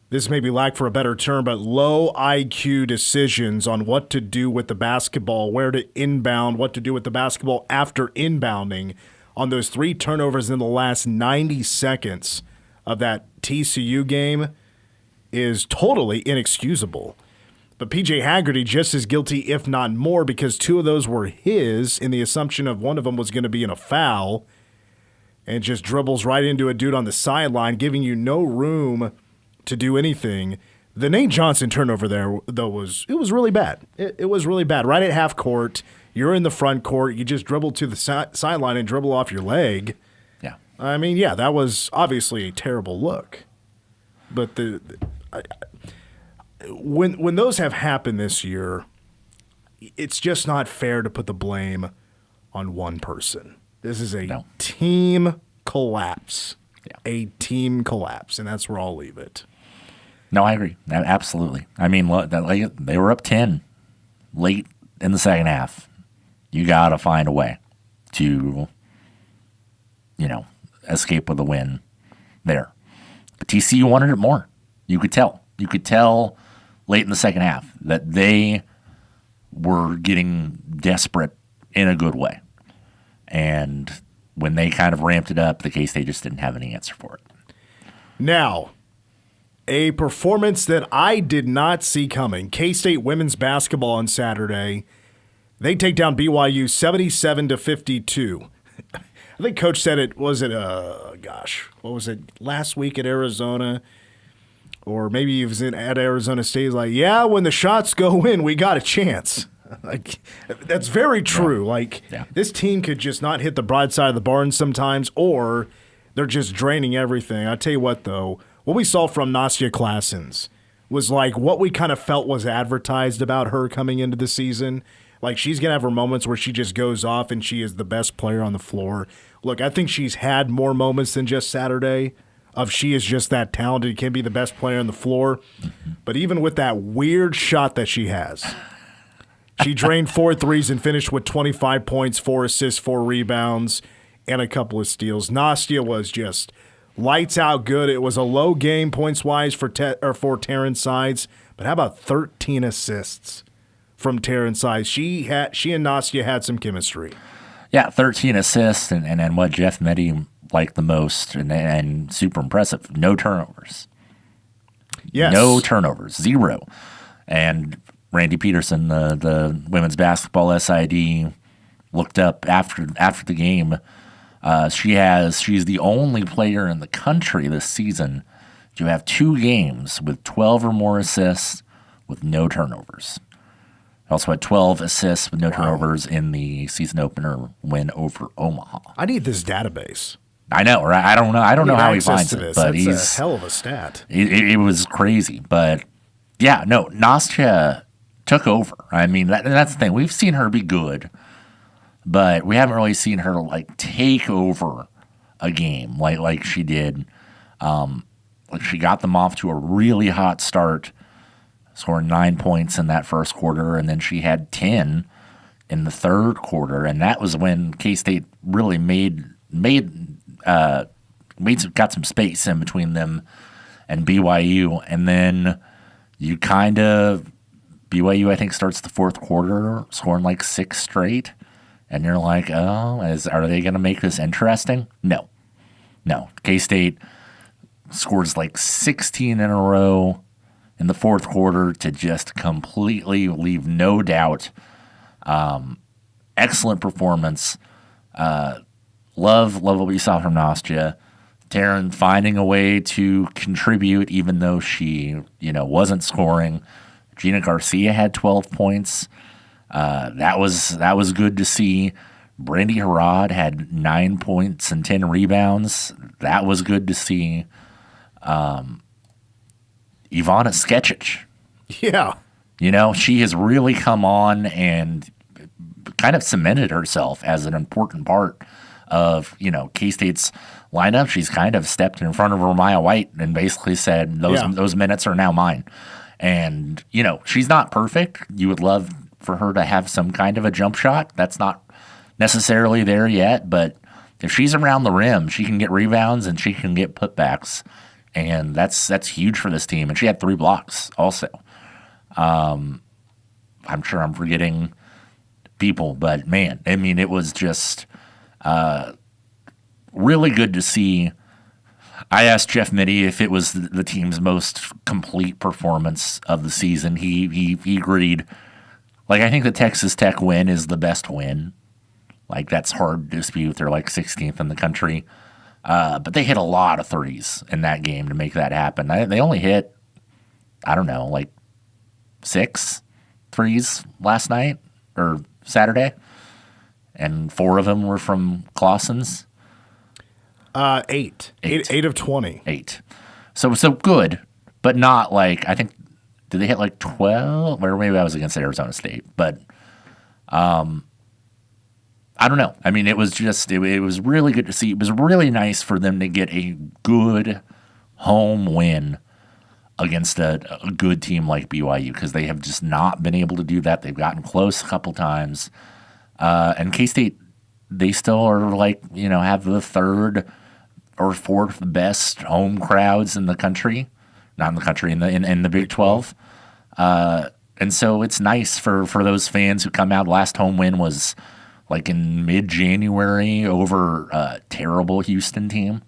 this may be lack for a better term, but low IQ decisions on what to do with the basketball, where to inbound, what to do with the basketball after inbounding on those 3 turnovers in the last 90 seconds of that TCU game is totally inexcusable. But P.J. Haggerty just as guilty, if not more, because 2 of those were his in the assumption of one of them was going to be in a foul, and just dribbles right into a dude on the sideline, giving you no room to do anything. The Nate Johnson turnover there, though, was really bad. It was really bad. Right at half court, you're in the front court, you just dribble to the sideline and dribble off your leg. Yeah. I mean, yeah, that was obviously a terrible look. But when those have happened this year, it's just not fair to put the blame on one person. This is a team collapse. Yeah. A team collapse, and that's where I'll leave it. No, I agree. Absolutely. I mean, look, they were up 10 late in the second half. You got to find a way to, escape with a win there. But TCU wanted it more. You could tell. You could tell late in the second half that they were getting desperate in a good way. And when they kind of ramped it up, the K-State just didn't have any answer for it. Now, a performance that I did not see coming. K-State women's basketball on Saturday. They take down BYU 77-52. I think Coach said it, what was it, last week at Arizona? Or maybe he was at Arizona State. He's like, yeah, when the shots go in, we got a chance. Like, that's very true. This team could just not hit the broadside of the barn sometimes, or they're just draining everything. I tell you what, though, what we saw from Nastia Claessens was like what we kind of felt was advertised about her coming into the season. Like, she's going to have her moments where she just goes off and she is the best player on the floor. Look, I think she's had more moments than just Saturday of she is just that talented, can be the best player on the floor. But even with that weird shot that she has, she drained 4 threes and finished with 25 points, 4 assists, 4 rebounds, and a couple of steals. Nastia was just lights out good. It was a low game points-wise for Terrence Sides, but how about 13 assists from Taryn's side. She and Nastya had some chemistry. Yeah, 13 assists, and what Jeff Meddy liked the most, and super impressive, no turnovers. Yes. No turnovers, 0. And Randy Peterson, the women's basketball SID, looked up after the game. She's the only player in the country this season to have 2 games with 12 or more assists with no turnovers. Also had 12 assists with no turnovers in the season opener win over Omaha. I need this database. I know, right? I don't know how he finds it, but That's he's a hell of a stat. It was crazy, but yeah, no, Nastya took over. I mean, that's the thing. We've seen her be good, but we haven't really seen her like take over a game like she did. Like she got them off to a really hot start, scoring 9 points in that first quarter, and then she had 10 in the third quarter, and that was when K-State really got some space in between them and BYU, and then BYU I think starts the fourth quarter scoring like 6 straight, and you're like, oh, are they going to make this interesting? No. K-State scores like 16 in a row in the fourth quarter to just completely leave no doubt. Excellent performance. Love what we saw from Nastya. Taryn finding a way to contribute even though she, wasn't scoring. Gina Garcia had 12 points. That was good to see. Brandy Harrod had 9 points and 10 rebounds. That was good to see. Ivana Skecic. Yeah. She has really come on and kind of cemented herself as an important part of, K-State's lineup. She's kind of stepped in front of Ramaya White and basically said, those minutes are now mine. And, she's not perfect. You would love for her to have some kind of a jump shot. That's not necessarily there yet, but if she's around the rim, she can get rebounds and she can get putbacks. And that's huge for this team. And she had 3 blocks also. I'm sure I'm forgetting people, but man, I mean, it was just really good to see. I asked Jeff Mitty if it was the team's most complete performance of the season. He agreed. Like, I think the Texas Tech win is the best win. Like, that's hard to dispute. They're like 16th in the country. But they hit a lot of threes in that game to make that happen. They only hit, I don't know, like 6 threes last night or Saturday. And 4 of them were from Clausen's. 8 of 20. 8. So good, but not like, I think, did they hit like 12? Or maybe that was against Arizona State. But I don't know. I mean, it was just, it was really good to see. It was really nice for them to get a good home win against a good team like BYU, because they have just not been able to do that. They've gotten close a couple times. And K-State, they still are like, have the 3rd or 4th best home crowds in the country. Not in the country, in the Big 12. And so it's nice for those fans who come out. Last home win was like in mid-January over a terrible Houston team.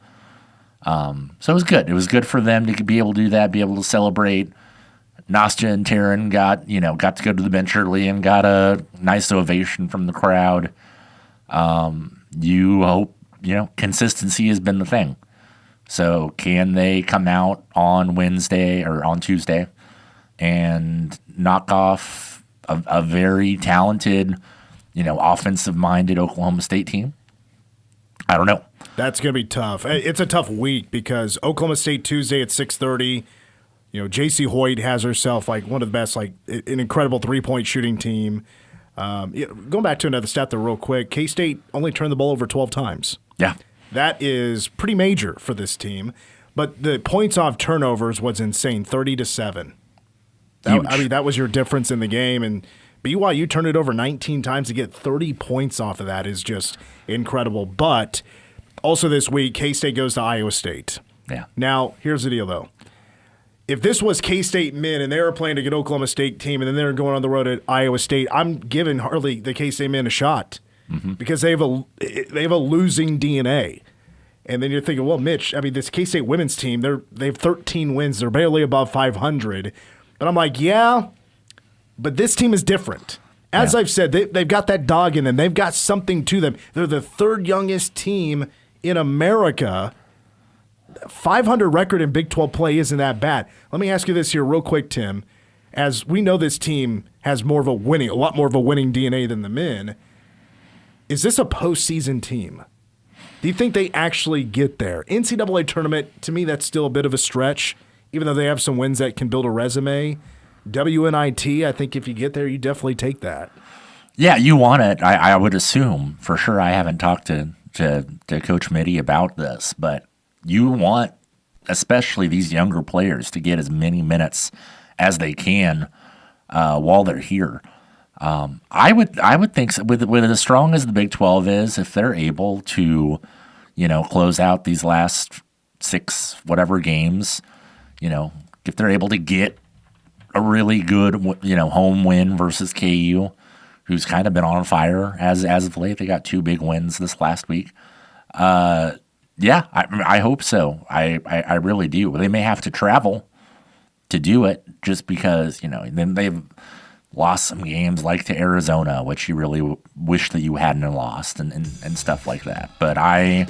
So it was good. It was good for them to be able to do that, be able to celebrate. Nastya and Taryn got to go to the bench early and got a nice ovation from the crowd. You hope, consistency has been the thing. So can they come out on Wednesday or on Tuesday and knock off a very talented, offensive-minded Oklahoma State team? I don't know. That's going to be tough. It's a tough week because Oklahoma State Tuesday at 6:30. J.C. Hoyt has herself like one of the best, like an incredible three-point shooting team. Going back to another stat there real quick, K-State only turned the ball over 12 times. Yeah. That is pretty major for this team. But the points off turnovers was insane, 30-7. That was your difference in the game. And BYU turned it over 19 times. To get 30 points off of that is just incredible. But also this week, K-State goes to Iowa State. Yeah. Now, here's the deal, though. if this was K-State men and they were playing against an Oklahoma State team and then they're going on the road at Iowa State, I'm giving hardly the K-State men a shot because they have a losing DNA. And then you're thinking, well, Mitch, I mean, this K-State women's team, they have 13 wins. They're barely above 500. But I'm like, yeah, but this team is different. As I've said, they've got that dog in them. They've got something to them. They're the third youngest team in America. 500 record in Big 12 play isn't that bad. Let me ask you this here real quick, Tim. As we know this team has a lot more of a winning DNA than the men. Is this a postseason team? Do you think they actually get there? NCAA tournament, to me, that's still a bit of a stretch, even though they have some wins that can build a resume. WNIT, I think if you get there, you definitely take that. Yeah, you want it. I would assume, for sure. I haven't talked to Coach Mitty about this, but you want, especially these younger players, to get as many minutes as they can while they're here. I would think so. With as strong as the Big 12 is, if they're able to, close out these last 6 whatever games, if they're able to get a really good, home win versus KU, who's kind of been on fire as of late. They got 2 big wins this last week. I hope so. I really do. They may have to travel to do it just because, then they've lost some games like to Arizona, which you really wish that you hadn't lost and stuff like that. But I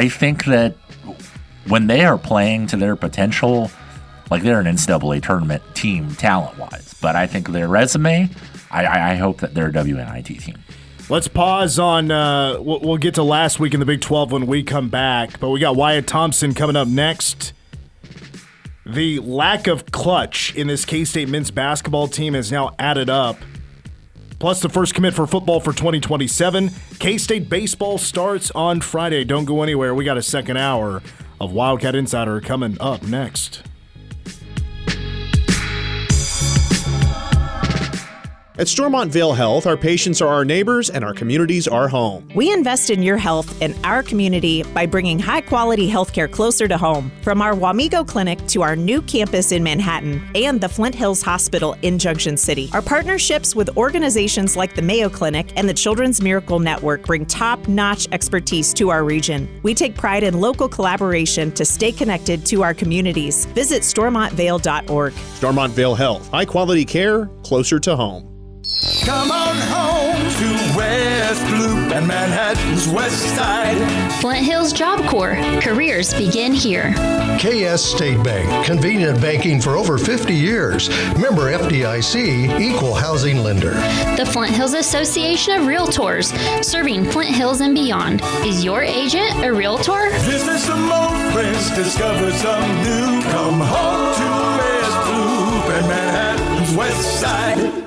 think that when they are playing to their potential, like they're an NCAA tournament team talent-wise. But I think their resume, I hope that they're a WNIT team. Let's pause on, we'll get to last week in the Big 12 when we come back. But we got Wyatt Thompson coming up next. The lack of clutch in this K-State men's basketball team has now added up. Plus the first commit for football for 2027. K-State baseball starts on Friday. Don't go anywhere. We got a second hour of Wildcat Insider coming up next. At Stormont Vale Health, our patients are our neighbors and our communities our home. We invest in your health and our community by bringing high-quality healthcare closer to home. From our Wamego Clinic to our new campus in Manhattan and the Flint Hills Hospital in Junction City. Our partnerships with organizations like the Mayo Clinic and the Children's Miracle Network bring top-notch expertise to our region. We take pride in local collaboration to stay connected to our communities. Visit StormontVale.org. Stormont Vale Health, high-quality care closer to home. Come on home to West Loop and Manhattan's West Side. Flint Hills Job Corps. Careers begin here. KS State Bank. Convenient banking for over 50 years. Member FDIC, equal housing lender. The Flint Hills Association of Realtors. Serving Flint Hills and beyond. Is your agent a realtor? Visit some old friends. Discover some new. Come home to West Loop and Manhattan's West Side.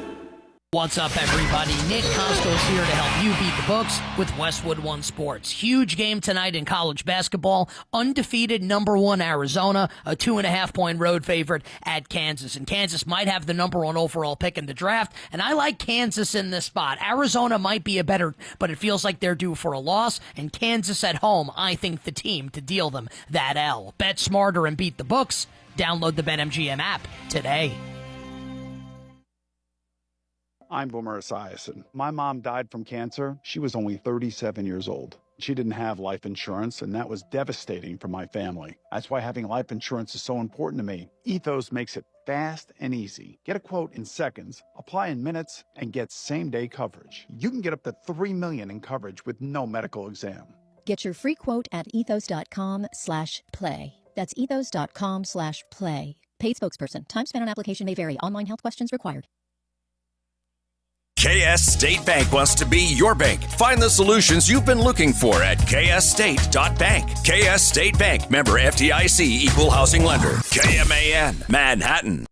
What's up, everybody? Nick Costco's here to help you beat the books with Westwood One Sports. Huge game tonight in college basketball. Undefeated #1 Arizona, a 2.5-point road favorite at Kansas. And Kansas might have the #1 overall pick in the draft. And I like Kansas in this spot. Arizona might be but it feels like they're due for a loss. And Kansas at home, I think the team to deal them that L. Bet smarter and beat the books. Download the BetMGM app today. I'm Boomer Esiason. My mom died from cancer. She was only 37 years old. She didn't have life insurance, and that was devastating for my family. That's why having life insurance is so important to me. Ethos makes it fast and easy. Get a quote in seconds, apply in minutes, and get same-day coverage. You can get up to $3 million in coverage with no medical exam. Get your free quote at ethos.com/play. That's ethos.com/play. Paid spokesperson. Time spent on application may vary. Online health questions required. KS State Bank wants to be your bank. Find the solutions you've been looking for at ksstate.bank. KS State Bank, member FDIC, equal housing lender. KMAN, Manhattan.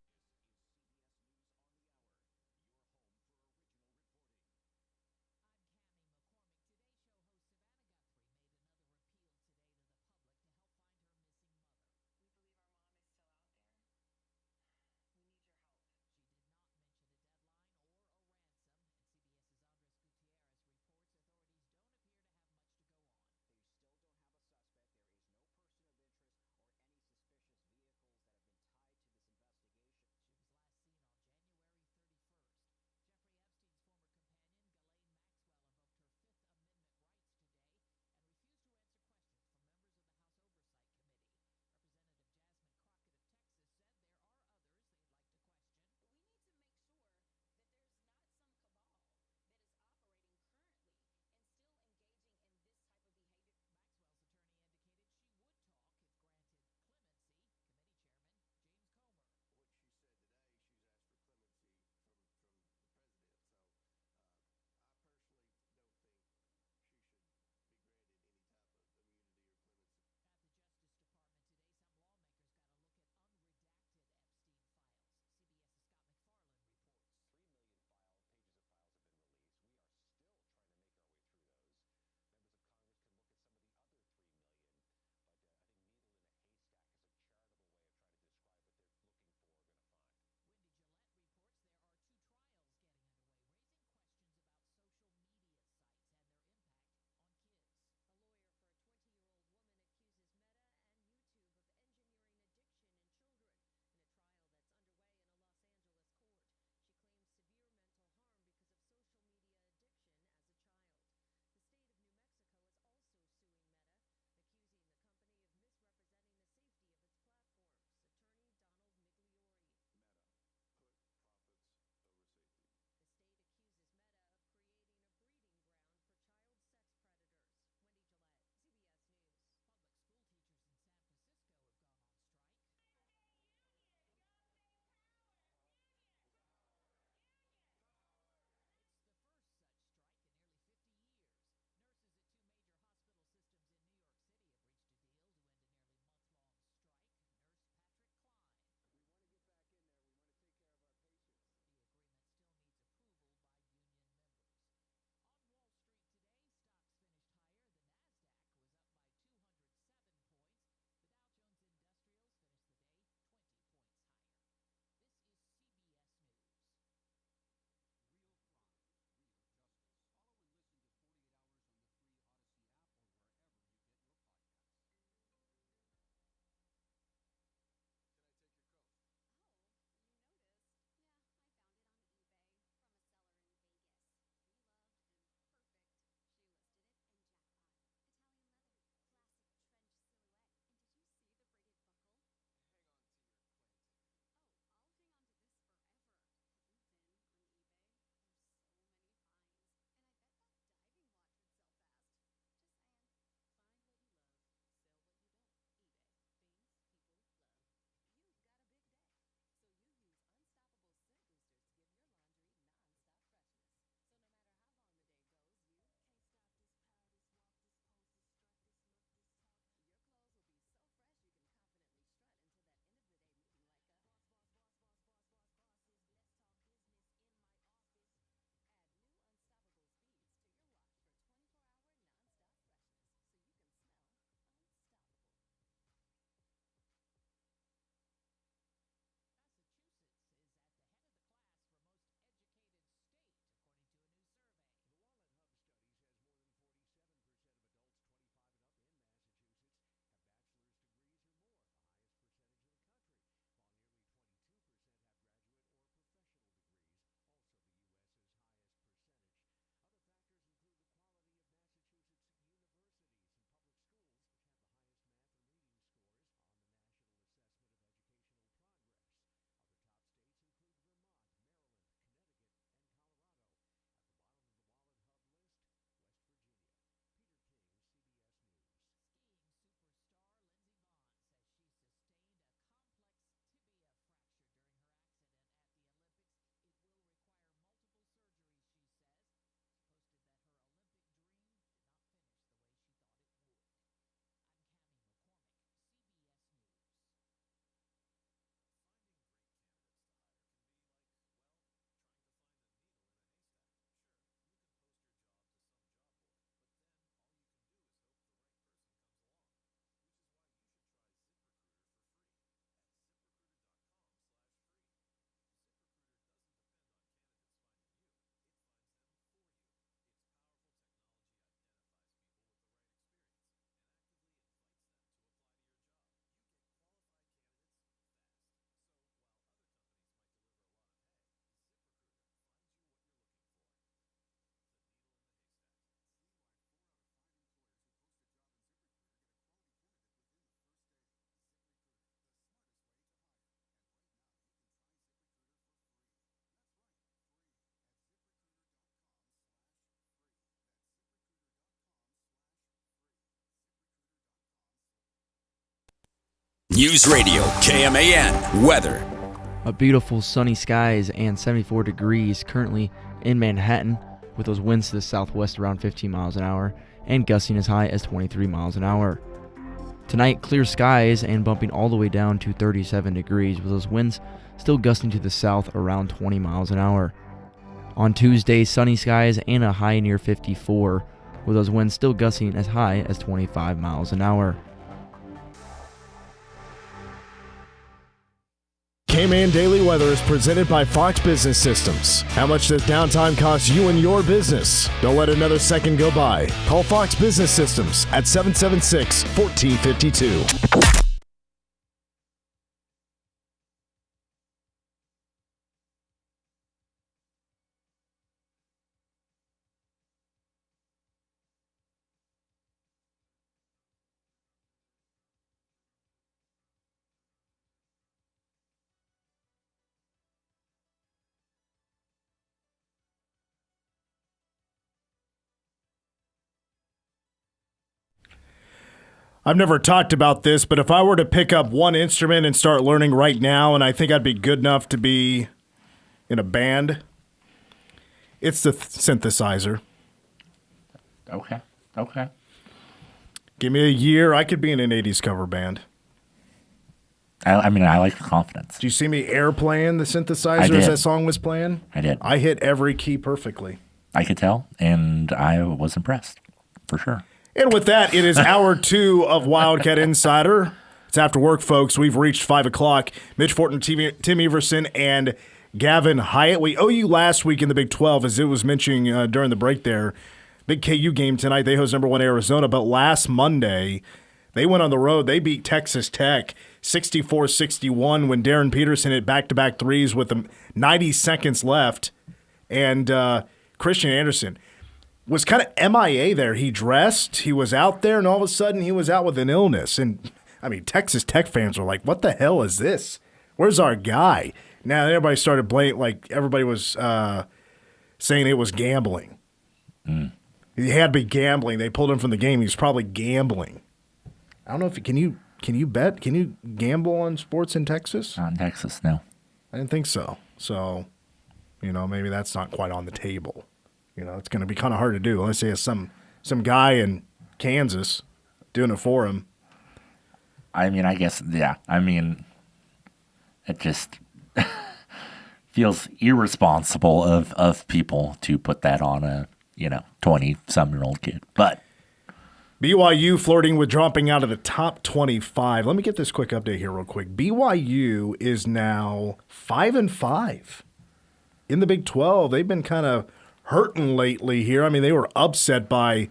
News Radio KMAN weather. A beautiful sunny skies and 74 degrees currently in Manhattan, with those winds to the southwest around 15 miles an hour and gusting as high as 23 miles an hour. Tonight, clear skies and bumping all the way down to 37 degrees, with those winds still gusting to the south around 20 miles an hour. On Tuesday, sunny skies and a high near 54, with those winds still gusting as high as 25 miles an hour. K-Man Daily Weather is presented by Fox Business Systems. How much does downtime cost you and your business? Don't let another second go by. Call Fox Business Systems at 776-1452. I've never talked about this, but if I were to pick up one instrument and start learning right now, and I think I'd be good enough to be in a band, it's the synthesizer. Okay. Give me a year, I could be in an 80s cover band. I mean, I like the confidence. Did you see me air playing the synthesizer as that song was playing? I did. I hit every key perfectly. I could tell, and I was impressed, for sure. And with that, it is hour 2 of Wildcat Insider. It's after work, folks. We've reached 5 o'clock. Mitch Fortin, Tim Everson, and Gavin Hyatt. We owe you last week in the Big 12, as it was mentioning during the break there. Big KU game tonight. They host number 1 Arizona. But last Monday, they went on the road. They beat Texas Tech 64-61 when Darren Peterson hit back-to-back threes with 90 seconds left. And Christian Anderson was kind of MIA there. He dressed, he was out there, and all of a sudden he was out with an illness. And, I mean, Texas Tech fans were like, what the hell is this? Where's our guy? Now, everybody started blaming, like, everybody was saying it was gambling. He had to be gambling. They pulled him from the game. He was probably gambling. I don't know if can you bet? Can you gamble on sports in Texas? Not in Texas, no. I didn't think so. So, maybe that's not quite on the table. It's going to be kind of hard to do unless he has some guy in Kansas doing it for him. I mean, I guess, yeah. I mean, it just feels irresponsible of people to put that on a, 20-some-year-old kid. But BYU flirting with dropping out of the top 25. Let me get this quick update here real quick. BYU is now 5-5 in the Big 12. They've been kind of hurting lately here. I mean, they were upset by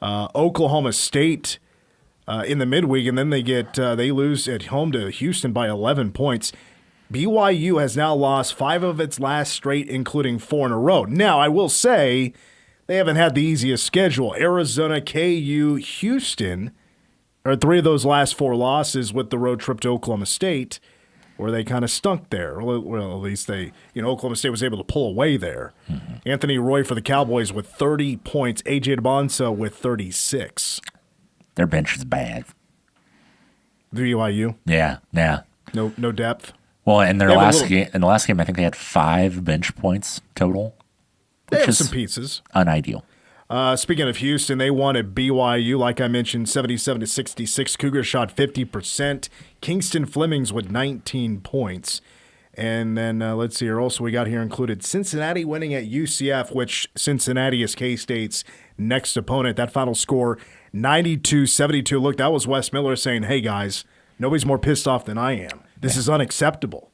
Oklahoma State in the midweek, and then they lose at home to Houston by 11 points. BYU has now lost 5 of its last straight, including 4 in a row. Now, I will say they haven't had the easiest schedule. Arizona, KU, Houston are 3 of those last 4 losses with the road trip to Oklahoma State, where they kind of stunk there. Well, at least Oklahoma State was able to pull away there. Mm-hmm. Anthony Roy for the Cowboys with 30 points. A.J. DeBonso with 36. Their bench is bad. BYU? Yeah. No depth? Well, in the last game, I think they had 5 bench points total. They have some pieces. Unideal. Speaking of Houston, they won at BYU, like I mentioned, 77-66. Cougars shot 50%. Kingston Flemings with 19 points. And then let's see here. Also, we got here included Cincinnati winning at UCF, which Cincinnati is K-State's next opponent. That final score, 92-72. Look, that was Wes Miller saying, hey, guys, nobody's more pissed off than I am. This is unacceptable.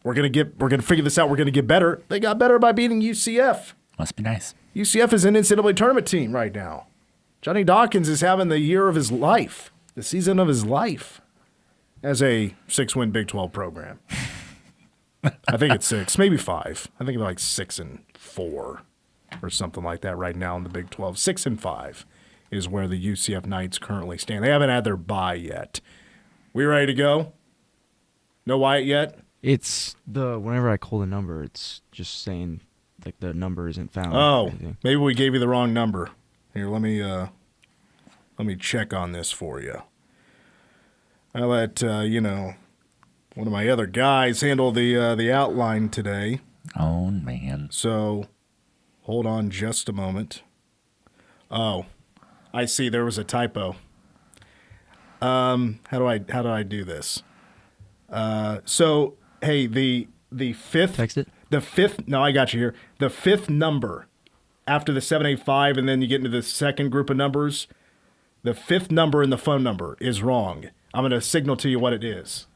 We're gonna figure this out. We're gonna get better. They got better by beating UCF. Must be nice. UCF is an NCAA tournament team right now. Johnny Dawkins is having the year of his life, the season of his life, as a 6-win Big 12 program. I think it's 6, maybe 5. I think they're like 6-4 or something like that right now in the Big 12. 6-5 is where the UCF Knights currently stand. They haven't had their bye yet. We ready to go? No Wyatt yet? It's whenever I call the number, it's just saying like the number isn't found. Oh, maybe we gave you the wrong number. Here, let me check on this for you. I let one of my other guys handle the outline today. Oh man! So hold on just a moment. Oh, I see. There was a typo. How do I do this? So hey, the fifth. Text it. The fifth. No, I got you here. The fifth number after the 785, and then you get into the second group of numbers. The fifth number in the phone number is wrong. I'm going to signal to you what it is.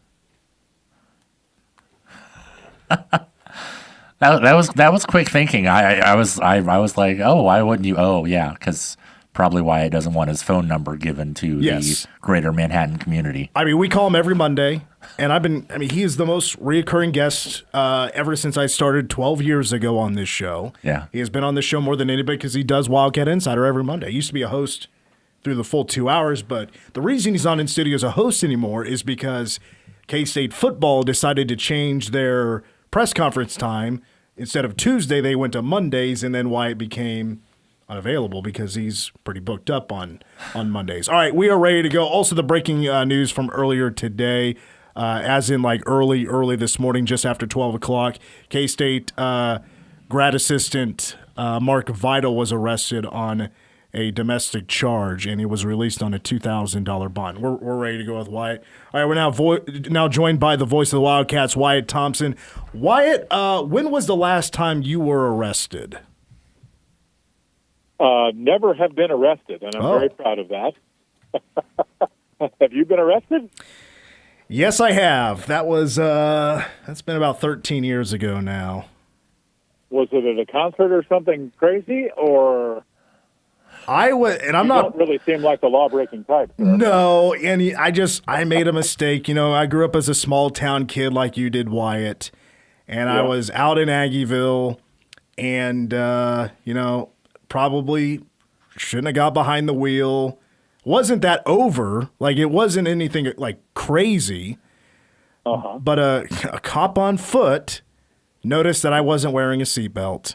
That was quick thinking. I was like, oh, why wouldn't you? Oh, yeah, because probably Wyatt doesn't want his phone number given to the greater Manhattan community. I mean, we call him every Monday, and he is the most reoccurring guest ever since I started 12 years ago on this show. Yeah. He has been on this show more than anybody because he does Wildcat Insider every Monday. He used to be a host through the full 2 hours, but the reason he's not in studio as a host anymore is because K-State football decided to change their press conference time. Instead of Tuesday, they went to Mondays, and then Wyatt became unavailable because he's pretty booked up on Mondays. All right, we are ready to go. Also, the breaking news from earlier today, as in like early this morning, just after 12 o'clock, K-State grad assistant Mark Vitale was arrested on a domestic charge, and he was released on a $2,000 bond. We're ready to go with Wyatt. All right, we're now joined by the voice of the Wildcats, Wyatt Thompson. Wyatt, when was the last time you were arrested? Never have been arrested, and I'm very proud of that. Have you been arrested? Yes, I have. That was that's been about 13 years ago now. Was it at a concert or something crazy, or? I was, and I'm you not. Don't really seem like the law-breaking type. Sir. No, and I made a mistake. I grew up as a small town kid like you did, Wyatt, and I was out in Aggieville, and probably shouldn't have got behind the wheel. Wasn't that over? Like it wasn't anything like crazy. But a cop on foot noticed that I wasn't wearing a seatbelt.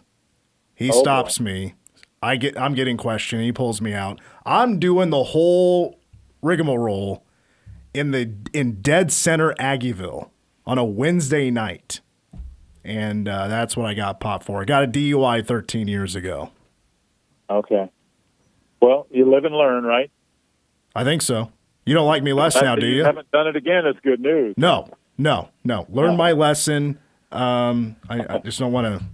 He stops me. I'm getting questioned. He pulls me out. I'm doing the whole rigmarole in dead center Aggieville on a Wednesday night, and that's what I got popped for. I got a DUI 13 years ago. Okay. Well, you live and learn, right? I think so. You don't like me less now, do you? You haven't done it again. It's good news. No. Learn my lesson. I just don't want to.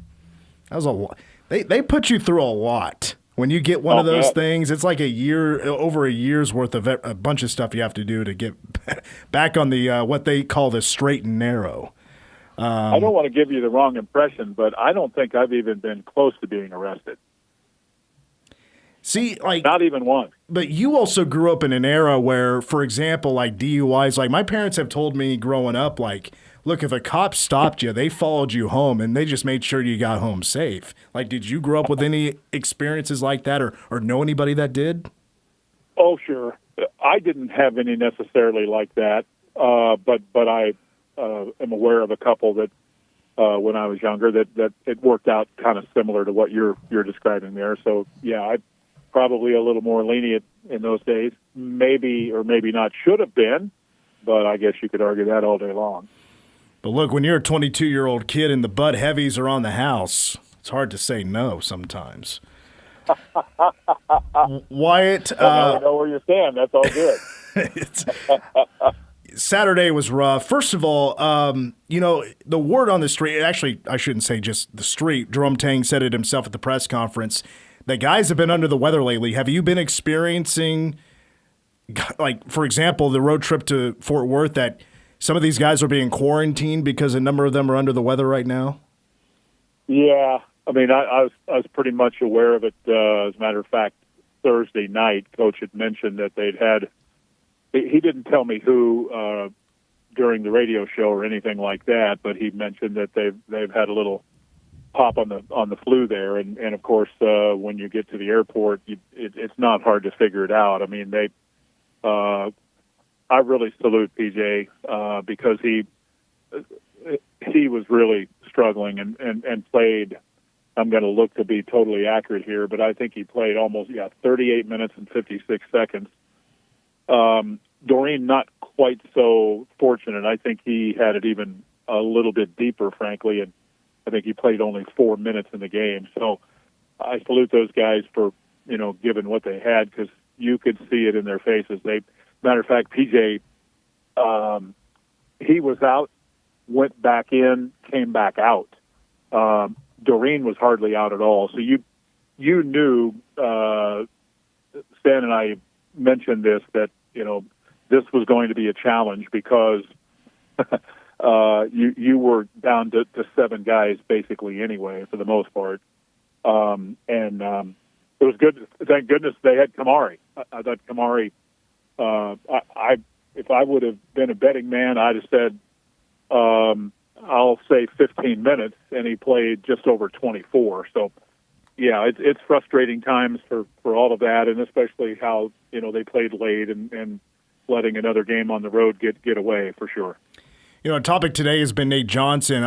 That was a lot. They put you through a lot. When you get one of those things, it's like over a year's worth of a bunch of stuff you have to do to get back on the what they call the straight and narrow. I don't want to give you the wrong impression, but I don't think I've even been close to being arrested. See, like not even once. But you also grew up in an era where, for example, like DUIs, like my parents have told me growing up, like, look, if a cop stopped you, they followed you home and they just made sure you got home safe. Like, did you grow up with any experiences like that or know anybody that did? Oh, sure. I didn't have any necessarily like that, but I am aware of a couple that when I was younger that it worked out kind of similar to what you're describing there. So, yeah, I probably a little more lenient in those days. Maybe or maybe not should have been, but I guess you could argue that all day long. But look, when you're a 22-year-old kid and the Bud Heavies are on the house, it's hard to say no sometimes. Wyatt, I know where you stand. That's all good. Saturday was rough. First of all, the word on the street, actually, I shouldn't say just the street. Jerome Tang said it himself at the press conference. The guys have been under the weather lately. Have you been experiencing, like, for example, the road trip to Fort Worth, that some of these guys are being quarantined because a number of them are under the weather right now? Yeah. I mean, I was pretty much aware of it. As a matter of fact, Thursday night, Coach had mentioned that they'd had. He didn't tell me who during the radio show or anything like that, but he mentioned that they've had a little pop on the flu there, and of course when you get to the airport, it's not hard to figure it out. I mean, I really salute PJ because he was really struggling and played. I'm going to look to be totally accurate here, but I think he played almost 38 minutes and 56 seconds. Doreen not quite so fortunate. I think he had it even a little bit deeper, frankly, and I think he played only 4 minutes in the game. So I salute those guys for, given what they had, because you could see it in their faces. Matter of fact, PJ, he was out, went back in, came back out. Doreen was hardly out at all. So you knew, Stan and I mentioned this, that, this was going to be a challenge because you were down to 7 guys basically anyway, for the most part. It was good. Thank goodness they had Kamari. I thought Kamari, if I would have been a betting man, I'd have said, I'll say 15 minutes, and he played just over 24. So, yeah, it's frustrating times for all of that, and especially how, they played late and letting another game on the road get away, for sure. A topic today has been Nate Johnson.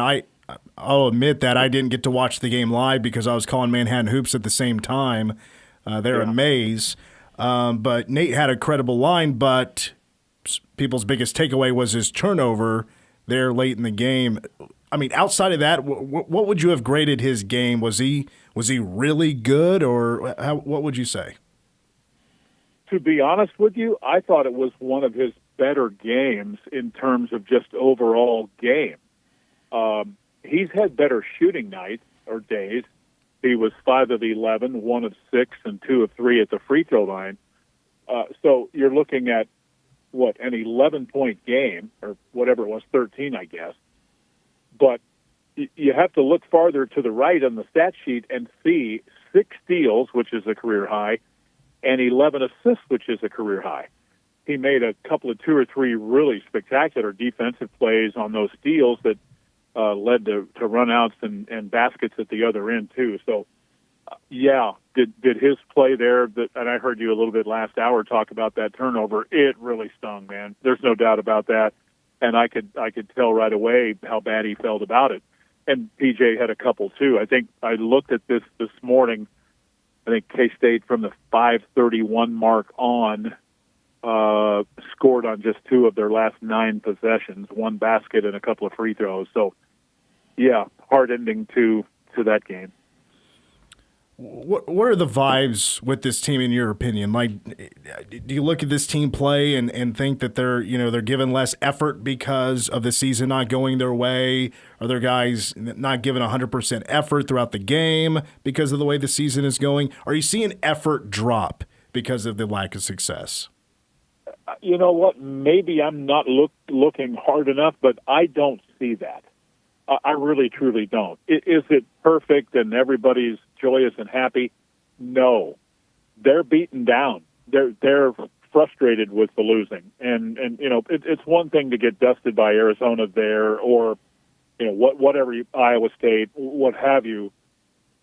I'll admit that I didn't get to watch the game live because I was calling Manhattan Hoops at the same time there in Mays. But Nate had a credible line, but people's biggest takeaway was his turnover there late in the game. I mean, outside of that, what would you have graded his game? Was he really good, or what would you say? To be honest with you, I thought it was one of his better games in terms of just overall game. He's had better shooting nights or days. He was 5 of 11, 1 of 6, and 2 of 3 at the free throw line. So you're looking at, an 11-point game, or whatever it was, 13, I guess. But you have to look farther to the right on the stat sheet and see 6 steals, which is a career high, and 11 assists, which is a career high. He made a couple of 2 or 3 really spectacular defensive plays on those steals that led to runouts and baskets at the other end, too. So, did his play there, and I heard you a little bit last hour talk about that turnover, it really stung, man. There's no doubt about that. And I could tell right away how bad he felt about it. And PJ had a couple, too. I think I looked at this morning. I think K-State from the 5:31 mark on scored on just 2 of their last 9 possessions, 1 basket and a couple of free throws. So, hard ending to that game. What are the vibes with this team, in your opinion? Like, do you look at this team play and think that they're given less effort because of the season not going their way? Are there guys not giving 100% effort throughout the game because of the way the season is going? Are you seeing effort drop because of the lack of success? You know what? Maybe I'm not looking hard enough, but I don't see that. I really, truly don't. Is it perfect and everybody's joyous and happy? No. They're beaten down. They're frustrated with the losing. And it's one thing to get dusted by Arizona there or, whatever, Iowa State, what have you.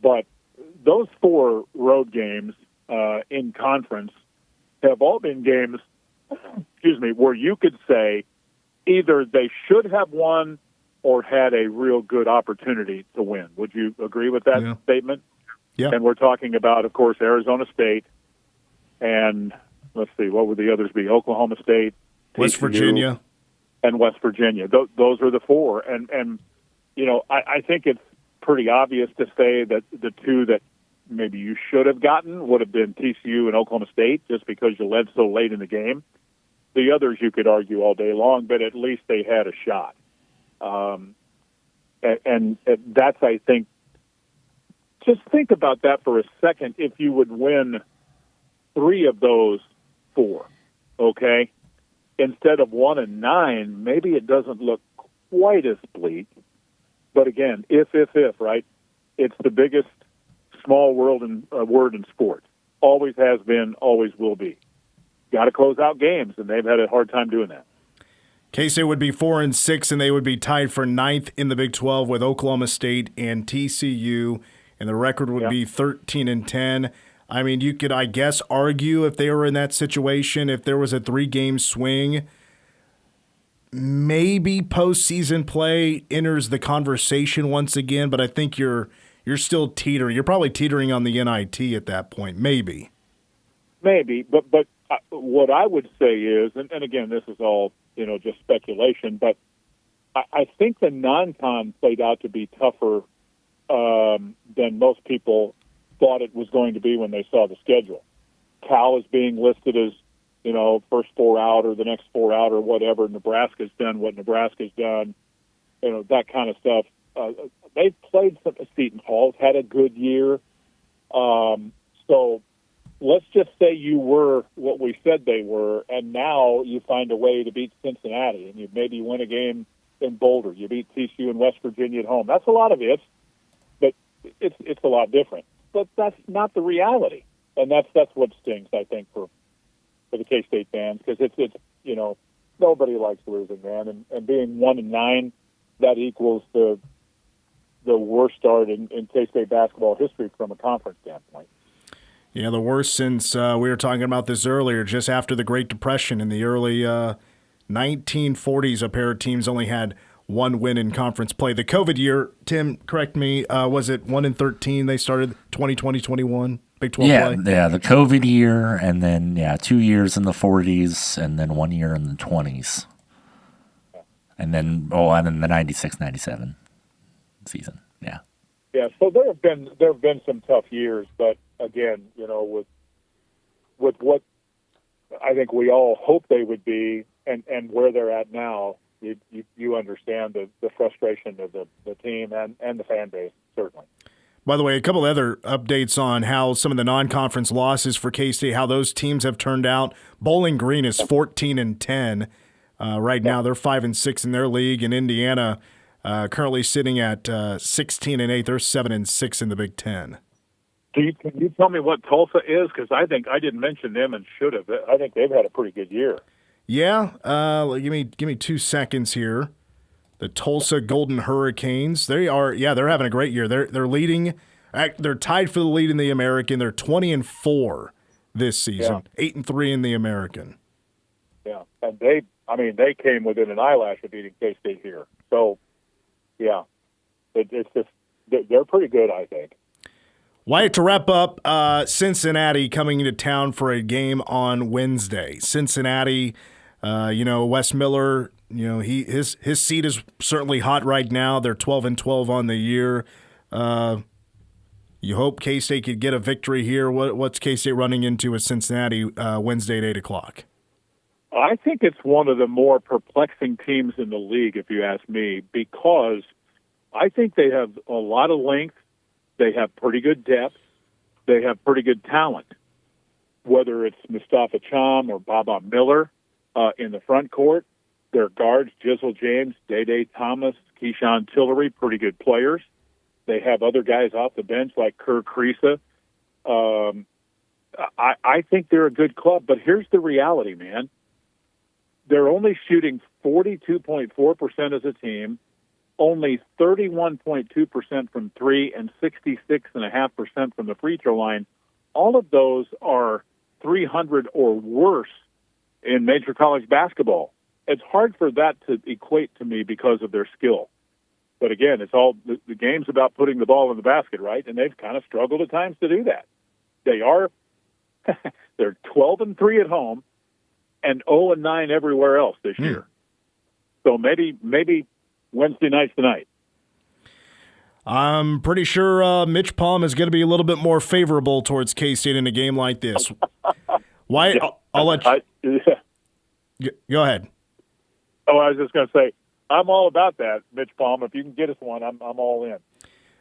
But those 4 road games in conference have all been games, where you could say either they should have won or had a real good opportunity to win. Would you agree with that statement? Yeah. And we're talking about, of course, Arizona State and, let's see, what would the others be? Oklahoma State, West TCU, Virginia. And West Virginia. Those are the 4. And I think it's pretty obvious to say that the 2 that maybe you should have gotten would have been TCU and Oklahoma State just because you led so late in the game. The others you could argue all day long, but at least they had a shot. And that's, I think, just think about that for a second. If you would win 3 of those 4, okay, instead of 1 and 9, maybe it doesn't look quite as bleak. But again, if, right? It's the biggest small word in sport. Always has been, always will be. Got to close out games, and they've had a hard time doing that. K-State would be 4-6, and they would be tied for 9th in the Big 12 with Oklahoma State and TCU, and the record would be 13-10. I mean, you could, I guess, argue if they were in that situation, if there was a 3-game swing, maybe postseason play enters the conversation once again, but I think you're still teetering. You're probably teetering on the NIT at that point, maybe. Maybe, but what I would say is, and again, this is all, just speculation, but I think the non-con played out to be tougher than most people thought it was going to be when they saw the schedule. Cal is being listed as, first 4 out or the next 4 out or whatever. Nebraska's done what Nebraska's done, that kind of stuff. They've played some. Seton Hall's had a good year. So let's just say you were what we said they were, and now you find a way to beat Cincinnati, and you maybe win a game in Boulder. You beat TCU and West Virginia at home. That's a lot of ifs, but it's a lot different. But that's not the reality, and that's what stings, I think, for the K-State fans, because it's nobody likes losing, man, and being 1-9, that equals the worst start in K-State basketball history from a conference standpoint. Yeah, the worst since we were talking about this earlier, just after the Great Depression in the early 1940s, a pair of teams only had one win in conference play. The COVID year, Tim, correct me, was it 1-13? They started 2020-21 Big 12 play? Yeah, the COVID year, and then 2 years in the 40s, and then 1 year in the 20s. And then the 96-97 season. Yeah. Yeah, so there have been some tough years, but again, with what I think we all hope they would be, and where they're at now, you understand the frustration of the team and the fan base, certainly. By the way, a couple other updates on how some of the non-conference losses for K-State, how those teams have turned out. Bowling Green is 14-10 right now. They're 5-6 in their league, and Indiana currently sitting at 16-8. They're 7-6 in the Big Ten. Can you tell me what Tulsa is? Because I think I didn't mention them and should have. I think they've had a pretty good year. Yeah, give me 2 seconds here. The Tulsa Golden Hurricanes. They're having a great year. They're leading. They're tied for the lead in the American. They're 20-4 this season. 8-3 in the American. Yeah, and they came within an eyelash of beating K-State here. So, yeah, it's just they're pretty good, I think. Wyatt, to wrap up, Cincinnati coming into town for a game on Wednesday. Cincinnati, Wes Miller, his seat is certainly hot right now. They're 12-12 on the year. You hope K-State could get a victory here. What's K-State running into with Cincinnati Wednesday at 8 o'clock? I think it's one of the more perplexing teams in the league, if you ask me, because I think they have a lot of length. They have pretty good depth. They have pretty good talent, whether it's Mustafa Cham or Baba Miller in the front court. Their guards, Jizzle James, Day Thomas, Keyshawn Tillery, pretty good players. They have other guys off the bench like Kerr Kriisa. I think they're a good club, but here's the reality, man. They're only shooting 42.4% as a team, only 31.2% from three, and 66.5% from the free throw line. All of those are 300 or worse in major college basketball. It's hard for that to equate to me because of their skill. But again, it's all the game's about putting the ball in the basket, right? And they've kind of struggled at times to do that. They're 12-3 at home and 0-9 everywhere else this year. So maybe Wednesday night's the night. I'm pretty sure Mitch Palm is going to be a little bit more favorable towards K-State in a game like this. Wyatt, I'll let you. Go ahead. Oh, I was just going to say, I'm all about that, Mitch Palm. If you can get us one, I'm all in.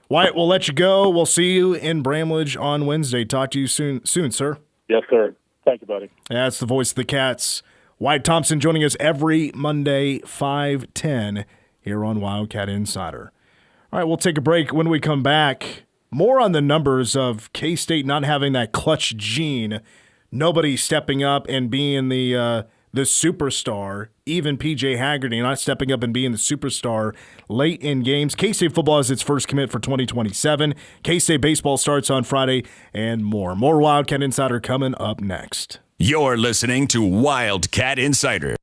Wyatt, we'll let you go. We'll see you in Bramlage on Wednesday. Talk to you soon, sir. Yes, sir. Thank you, buddy. That's the voice of the Cats. Wyatt Thompson joining us every Monday, 5:10 here on Wildcat Insider. All right, we'll take a break. When we come back, more on the numbers of K-State not having that clutch gene, nobody stepping up and being the superstar, even P.J. Haggerty not stepping up and being the superstar late in games. K-State football is its first commit for 2027. K-State baseball starts on Friday, and more. More Wildcat Insider coming up next. You're listening to Wildcat Insider.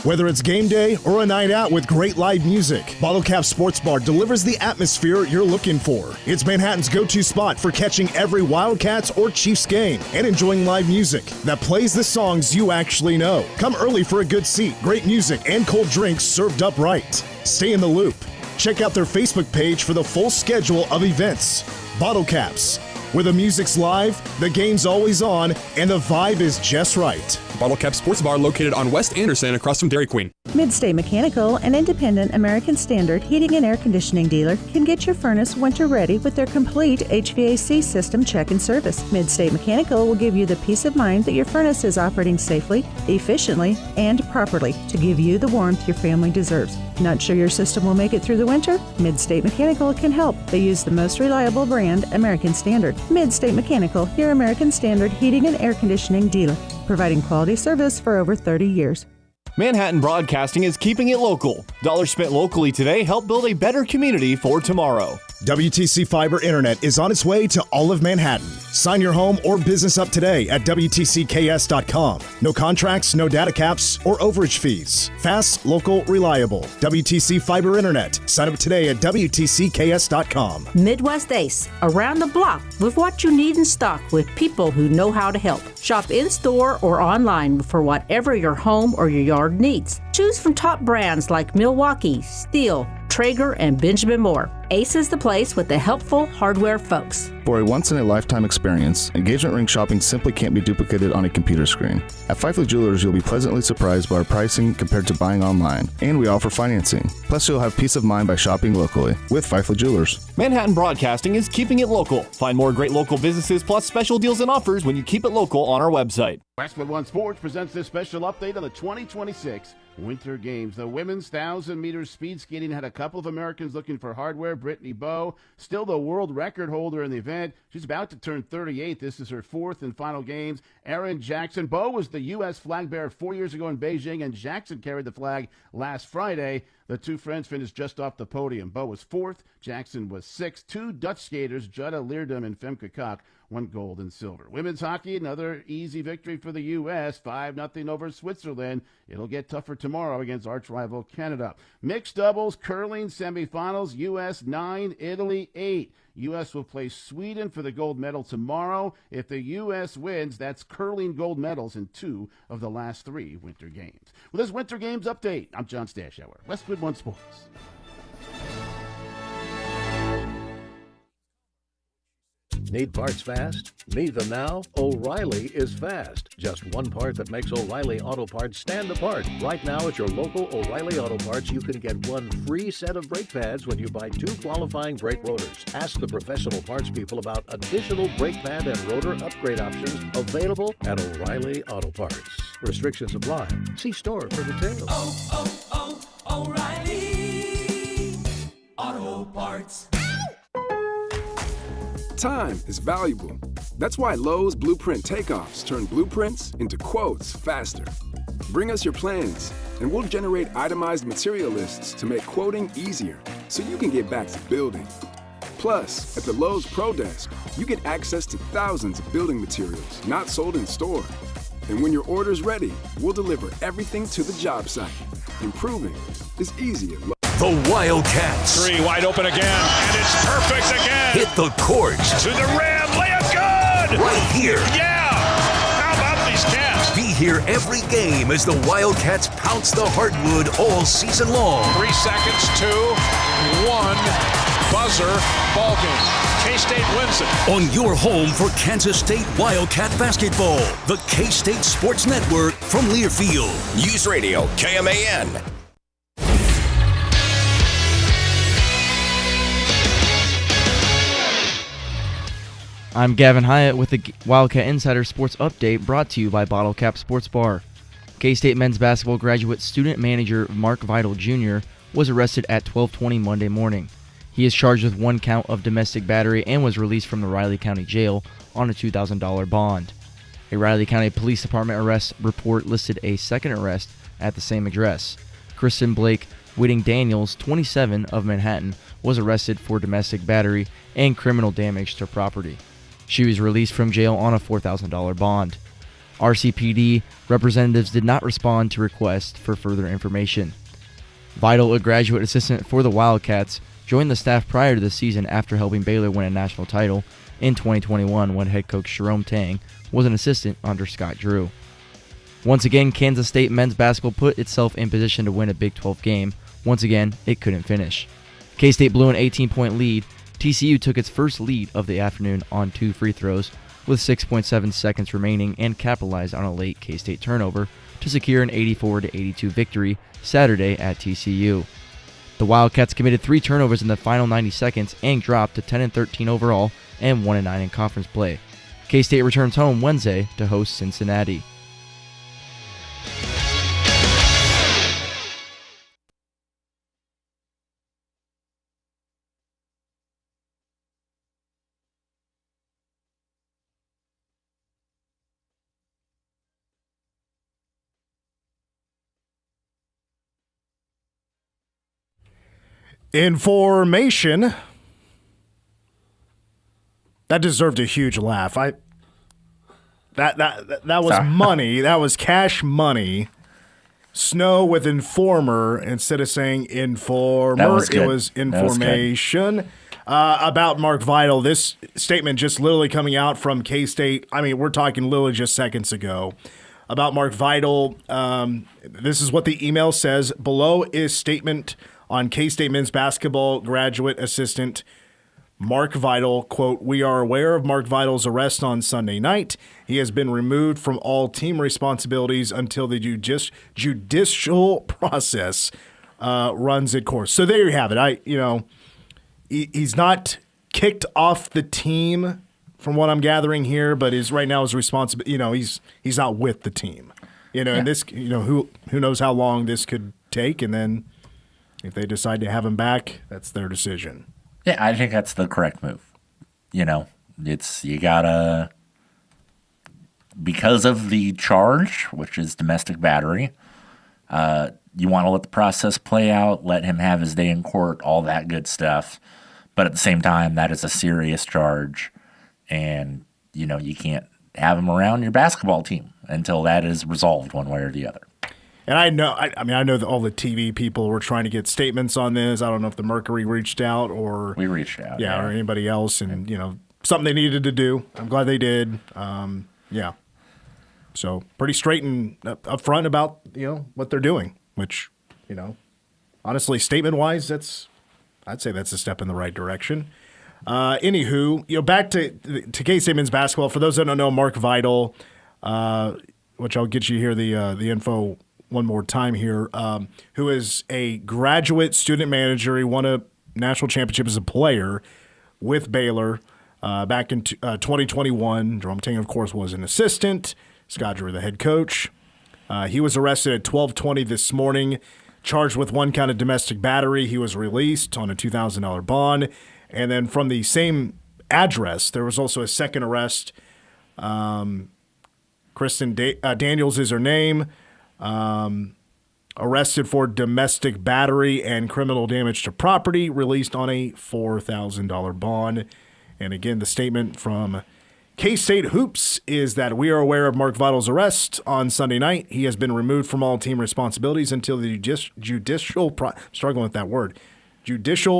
Whether it's game day or a night out with great live music, Bottle Cap Sports Bar delivers the atmosphere you're looking for. It's Manhattan's go-to spot for catching every Wildcats or Chiefs game and enjoying live music that plays the songs you actually know. Come early for a good seat, great music, and cold drinks served up right. Stay in the loop. Check out their Facebook page for the full schedule of events. Bottle Caps, where the music's live, the game's always on, and the vibe is just right. Bottle Cap Sports Bar located on West Anderson across from Dairy Queen. Midstate Mechanical, an independent American Standard heating and air conditioning dealer, can get your furnace winter ready with their complete HVAC system check and service. Midstate Mechanical will give you the peace of mind that your furnace is operating safely, efficiently, and properly to give you the warmth your family deserves. Not sure your system will make it through the winter? Midstate Mechanical can help. They use the most reliable brand, American Standard. Midstate Mechanical, your American Standard heating and air conditioning dealer, providing quality service for over 30 years. Manhattan Broadcasting is keeping it local. Dollars spent locally today help build a better community for tomorrow. WTC Fiber Internet is on its way to all of Manhattan. Sign your home or business up today at WTCKS.com. No contracts, no data caps, or overage fees. Fast, local, reliable. WTC Fiber Internet. Sign up today at WTCKS.com. Midwest Ace, around the block with what you need in stock with people who know how to help. Shop in-store or online for whatever your home or your yard needs. Choose from top brands like Milwaukee, Steel, Traeger, and Benjamin Moore. Ace is the place with the helpful hardware folks. For a once-in-a-lifetime experience, engagement ring shopping simply can't be duplicated on a computer screen. At Fifely Jewelers, you'll be pleasantly surprised by our pricing compared to buying online, and we offer financing. Plus, you'll have peace of mind by shopping locally with Fifely Jewelers. Manhattan Broadcasting is keeping it local. Find more great local businesses plus special deals and offers when you keep it local on our website. Westwood One Sports presents this special update on the 2026 Winter Games. The women's 1,000-meter speed skating had a couple of Americans looking for hardware. Brittany Bowe, still the world record holder in the event. She's about to turn 38. This is her fourth and final games. Erin Jackson. Bowe was the U.S. flag bearer 4 years ago in Beijing, and Jackson carried the flag last Friday. The two friends finished just off the podium. Bowe was fourth. Jackson was sixth. Two Dutch skaters, Jutta Leerdam and Femke Kok, won gold and silver. Women's hockey, another easy victory for the U.S., 5-0 over Switzerland. It'll get tougher tomorrow against arch-rival Canada. Mixed doubles, curling semifinals, U.S. 9, Italy 8. U.S. will play Sweden for the gold medal tomorrow. If the U.S. wins, that's curling gold medals in 2 of the last 3 Winter Games. With this Winter Games update, I'm John Stashower, Westwood One Sports. Need parts fast? Need them now? O'Reilly is fast. Just one part that makes O'Reilly Auto Parts stand apart. Right now at your local O'Reilly Auto Parts, you can get one free set of brake pads when you buy 2 qualifying brake rotors. Ask the professional parts people about additional brake pad and rotor upgrade options available at O'Reilly Auto Parts. Restrictions apply. See store for details. O'Reilly Auto Parts. Time is valuable. That's why Lowe's Blueprint Takeoffs turn blueprints into quotes faster. Bring us your plans, and we'll generate itemized material lists to make quoting easier so you can get back to building. Plus, at the Lowe's Pro Desk, you get access to thousands of building materials not sold in store. And when your order's ready, we'll deliver everything to the job site. Improving is easy at Lowe's. The Wildcats. 3 wide open again, and it's perfect again. Hit the court. To the rim, layup good. Right here. Yeah. How about these Cats? Be here every game as the Wildcats pounce the hardwood all season long. 3 seconds, 2, 1, buzzer, ball game. K-State wins it. On your home for Kansas State Wildcat basketball, the K-State Sports Network from Learfield. News Radio, KMAN. I'm Gavin Hyatt with the Wildcat Insider Sports Update brought to you by Bottle Cap Sports Bar. K-State men's basketball graduate student manager Mark Vitale Jr. was arrested at 12:20 Monday morning. He is charged with 1 count of domestic battery and was released from the Riley County Jail on a $2,000 bond. A Riley County Police Department arrest report listed a second arrest at the same address. Kristen Blake Whitting Daniels, 27, of Manhattan, was arrested for domestic battery and criminal damage to property. She was released from jail on a $4,000 bond. RCPD representatives did not respond to requests for further information. Vitale, a graduate assistant for the Wildcats, joined the staff prior to the season after helping Baylor win a national title in 2021 when head coach Jerome Tang was an assistant under Scott Drew. Once again, Kansas State men's basketball put itself in position to win a Big 12 game. Once again, it couldn't finish. K-State blew an 18-point lead. TCU took its first lead of the afternoon on 2 free throws with 6.7 seconds remaining and capitalized on a late K-State turnover to secure an 84-82 victory Saturday at TCU. The Wildcats committed 3 turnovers in the final 90 seconds and dropped to 10-13 overall and 1-9 in conference play. K-State returns home Wednesday to host Cincinnati. Information. That deserved a huge laugh. That was money. That was cash money. Snow with informer instead of saying informer. It was information about Mark Vitale. This statement just literally coming out from K-State. I mean, we're talking literally just seconds ago. About Mark Vitale. This is what the email says. Below is statement on K-State men's basketball graduate assistant Mark Vitale, quote, "We are aware of Mark Vitale's arrest on Sunday night. He has been removed from all team responsibilities until the judicial process runs its course." So there you have it. He's not kicked off the team from what I'm gathering here, but right now is responsible. He's not with the team. And this, who knows how long this could take, and then if they decide to have him back, that's their decision. Yeah, I think that's the correct move. You gotta, because of the charge, which is domestic battery, you want to let the process play out, let him have his day in court, all that good stuff. But at the same time, that is a serious charge, and, you can't have him around your basketball team until that is resolved one way or the other. And I know that all the TV people were trying to get statements on this. I don't know if the Mercury reached out or we reached out, or anybody else, and something they needed to do. I'm glad they did. So pretty straight and upfront about what they're doing. Which honestly, statement wise, I'd say that's a step in the right direction. Anywho, back to K-State men's basketball. For those that don't know, Mark Vitale, which I'll get you here the info one more time here, who is a graduate student manager. He won a national championship as a player with Baylor back in 2021. Jerome Tang, of course, was an assistant. Scott Drew, the head coach. He was arrested at 12:20 this morning, charged with 1 count of domestic battery. He was released on a $2,000 bond. And then from the same address, there was also a second arrest. Kristen Daniels is her name. Arrested for domestic battery and criminal damage to property, released on a $4,000 bond. And again, the statement from K-State Hoops is that we are aware of Mark Vitale's arrest on Sunday night. He has been removed from all team responsibilities until the judicial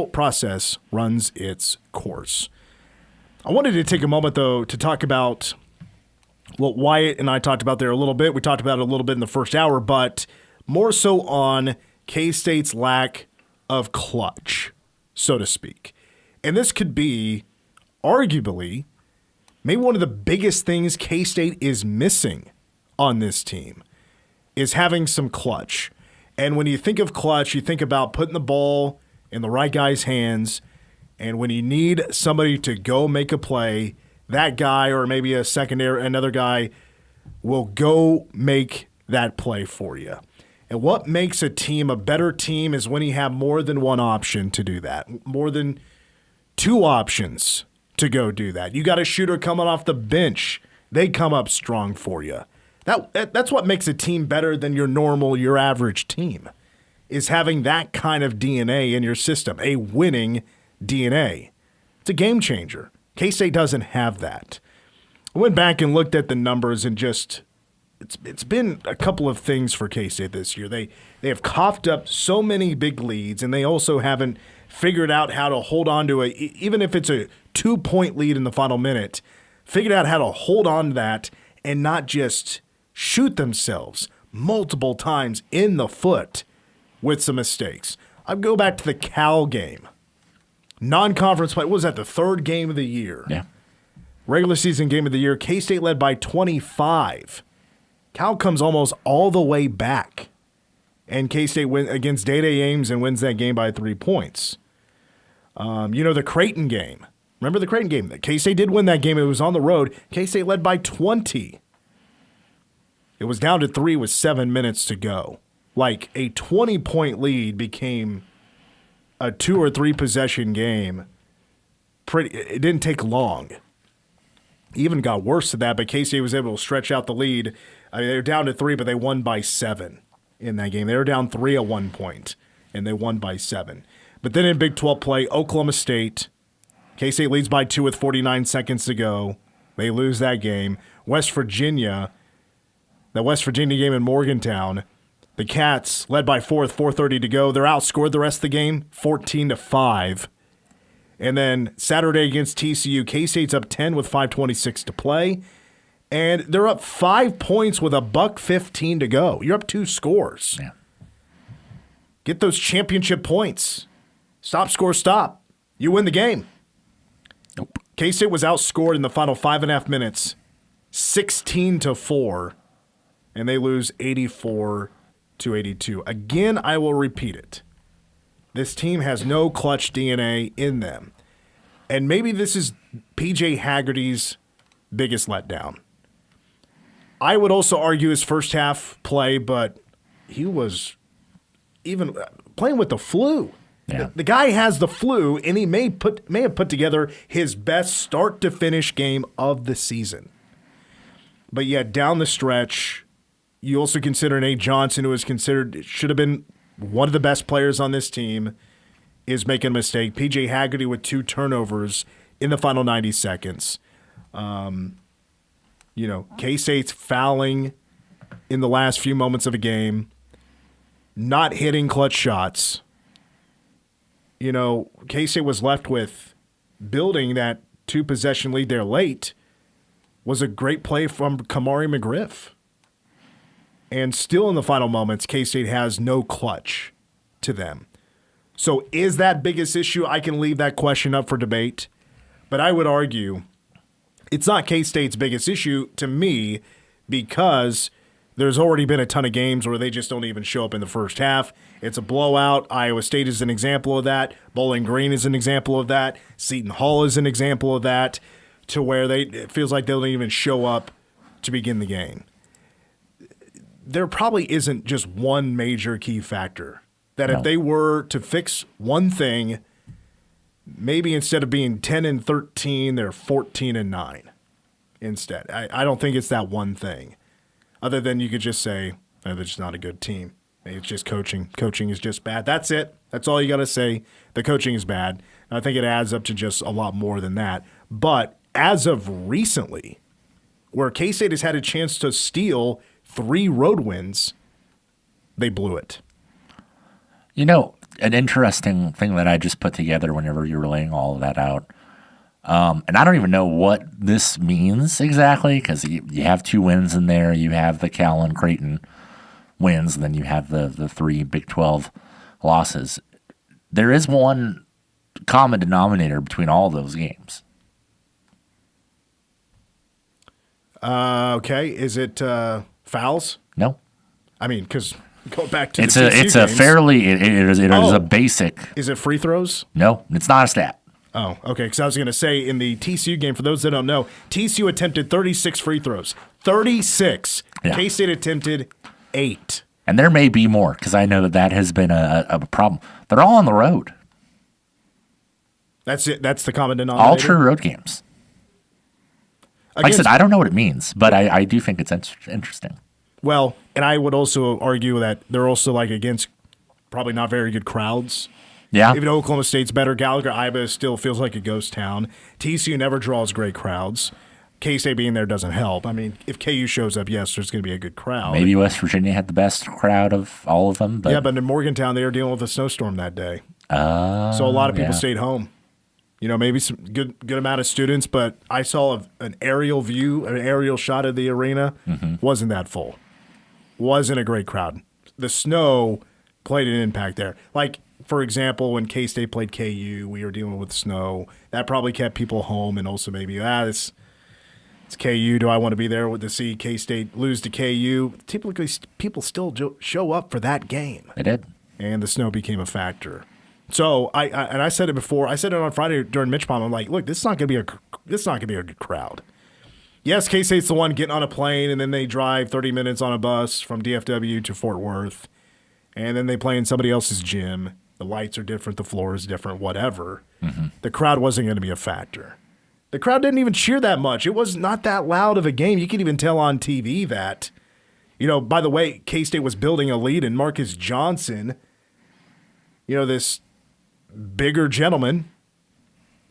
process runs its course. I wanted to take a moment, though, to talk about what Wyatt and I talked about there a little bit. We talked about it a little bit in the first hour, but more so on K-State's lack of clutch, so to speak. And this could be arguably maybe one of the biggest things K-State is missing on this team is having some clutch. And when you think of clutch, you think about putting the ball in the right guy's hands. And when you need somebody to go make a play, that guy or maybe another guy will go make that play for you. And what makes a team a better team is when you have more than one option to do that, more than 2 options to go do that. You got a shooter coming off the bench. They come up strong for you. That's what makes a team better than your average team, is having that kind of DNA in your system, a winning DNA. It's a game changer. K-State doesn't have that. I went back and looked at the numbers and just it's been a couple of things for K-State this year. They have coughed up so many big leads, and they also haven't figured out how to hold on to even if it's a 2-point lead in the final minute, figured out how to hold on to that and not just shoot themselves multiple times in the foot with some mistakes. I'd go back to the Cal game. Non-conference play, what was that, the third game of the year? Yeah. Regular season game of the year, K-State led by 25. Cal comes almost all the way back. And K-State wins against Day Ames and wins that game by 3 points. The Creighton game. Remember the Creighton game? K-State did win that game. It was on the road. K-State led by 20. It was down to 3 with 7 minutes to go. Like a 20-point lead became a 2 or 3 possession game. It didn't take long. Even got worse than that, but K-State was able to stretch out the lead. They were down to 3, but they won by 7 in that game. They were down 3 at one point, and they won by 7. But then in Big 12 play, Oklahoma State, K-State leads by 2 with 49 seconds to go. They lose that game. West Virginia, the West Virginia game in Morgantown, the Cats led by 4 with 4:30 to go. They're outscored the rest of the game, 14-5. And then Saturday against TCU, K-State's up 10 with 5:26 to play. And they're up 5 points with $1:15 to go. You're up 2 scores. Yeah. Get those championship points. Stop, score, stop. You win the game. Nope. K-State was outscored in the final 5.5 minutes, 16-4, and they lose 84-82. Again, I will repeat it. This team has no clutch DNA in them. And maybe this is P.J. Haggerty's biggest letdown. I would also argue his first half play, but he was even playing with the flu. Yeah. The guy has the flu, and he may have put together his best start-to-finish game of the season. But yet, down the stretch, you also consider Nate Johnson, who should have been one of the best players on this team, is making a mistake. P.J. Haggerty with 2 turnovers in the final 90 seconds. K-State's fouling in the last few moments of a game, not hitting clutch shots. K-State was left with building that 2-possession lead there late. Was a great play from Kamari McGriff. And still in the final moments, K-State has no clutch to them. So is that biggest issue? I can leave that question up for debate. But I would argue it's not K-State's biggest issue to me because there's already been a ton of games where they just don't even show up in the first half. It's a blowout. Iowa State is an example of that. Bowling Green is an example of that. Seton Hall is an example of that, to where it feels like they don't even show up to begin the game. There probably isn't just one major key factor. That if they were to fix one thing, maybe instead of being 10-13, they're 14-9 instead. I don't think it's that one thing. Other than you could just say, they're just not a good team. Maybe it's just coaching. Coaching is just bad. That's it. That's all you got to say. The coaching is bad. And I think it adds up to just a lot more than that. But as of recently, where K-State has had a chance to steal 3 road wins, they blew it. An interesting thing that I just put together whenever you were laying all of that out, and I don't even know what this means exactly, because you have 2 wins in there. You have the Cal and Creighton wins, and then you have the 3 Big 12 losses. There is one common denominator between all those games. Okay. Is it fouls? No. I mean, because go back to it is a basic. Is it free throws? No, it's not a stat. Oh, okay. Because I was going to say in the TCU game, for those that don't know, TCU attempted 36 free throws. 36. Yeah. K-State attempted 8. And there may be more, because I know that has been a problem. They're all on the road. That's it. That's the common denominator. All true road games. Like I said, I don't know what it means, but I do think it's interesting. Well, and I would also argue that they're also against probably not very good crowds. Yeah. Even though Oklahoma State's better, Gallagher, Iowa still feels like a ghost town. TCU never draws great crowds. K-State being there doesn't help. I mean, if KU shows up, yes, there's going to be a good crowd. Maybe West Virginia had the best crowd of all of them. But... Yeah, but in Morgantown, they were dealing with a snowstorm that day. So a lot of people stayed home. Maybe some good amount of students, but I saw an aerial view, an aerial shot of the arena. Wasn't that full. Wasn't a great crowd. The snow played an impact there. Like, for example, when K-State played KU, we were dealing with snow. That probably kept people home, and also maybe, it's KU. Do I want to be there to see K-State lose to KU? Typically, people still show up for that game. They did. And the snow became a factor. So I said it before. I said it on Friday during Mitch Palm. I'm like, look, this is not going to be a good crowd. Yes, K-State's the one getting on a plane, and then they drive 30 minutes on a bus from DFW to Fort Worth, and then they play in somebody else's gym. The lights are different, the floor is different, whatever. The crowd wasn't going to be a factor. The crowd didn't even cheer that much. It was not that loud of a game. You could even tell on TV that, by the way, K-State was building a lead, and Marcus Johnson, this bigger gentleman,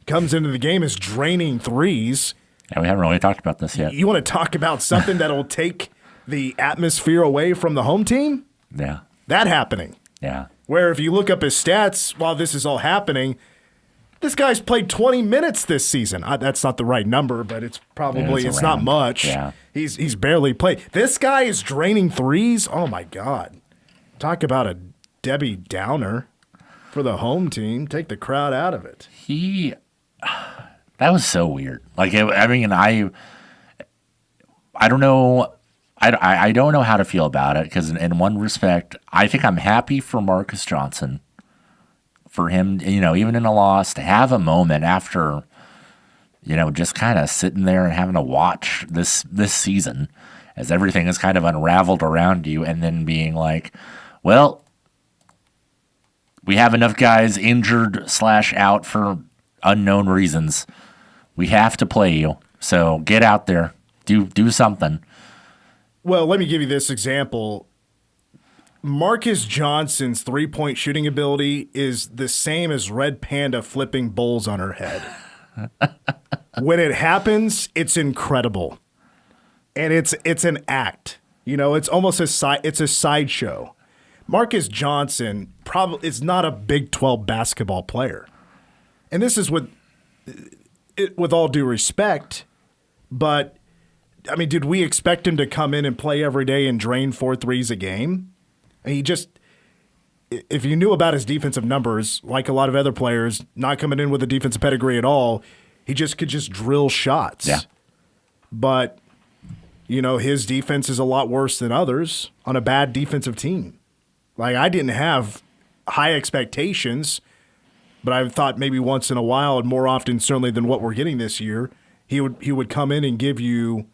comes into the game is draining threes. Yeah, we haven't really talked about this yet. You want to talk about something that'll take the atmosphere away from the home team? Yeah. That happening. Yeah. Where if you look up his stats while this is all happening, this guy's played 20 minutes this season. That's not the right number, but it's probably it's not much. Yeah. He's barely played. This guy is draining threes. Oh my God. Talk about a Debbie Downer for the home team. Take the crowd out of it. That was so weird. Like, I don't know. I don't know how to feel about it because in one respect, I think I'm happy for Marcus Johnson, for him, even in a loss, to have a moment after, just kind of sitting there and having to watch this season as everything is kind of unraveled around you, and then being like, well, we have enough guys injured / out for unknown reasons. We have to play you. So get out there. Do something. Well, let me give you this example. Marcus Johnson's three-point shooting ability is the same as Red Panda flipping bowls on her head. When it happens, it's incredible. And it's an act. It's almost it's a sideshow. Marcus Johnson probably is not a Big 12 basketball player. And this is with all due respect, but I mean, did we expect him to come in and play every day and drain 4 threes a game? And if you knew about his defensive numbers, like a lot of other players, not coming in with a defensive pedigree at all, he could just drill shots. Yeah. But, his defense is a lot worse than others on a bad defensive team. Like, I didn't have high expectations, but I thought maybe once in a while, and more often certainly than what we're getting this year, he would come in and give you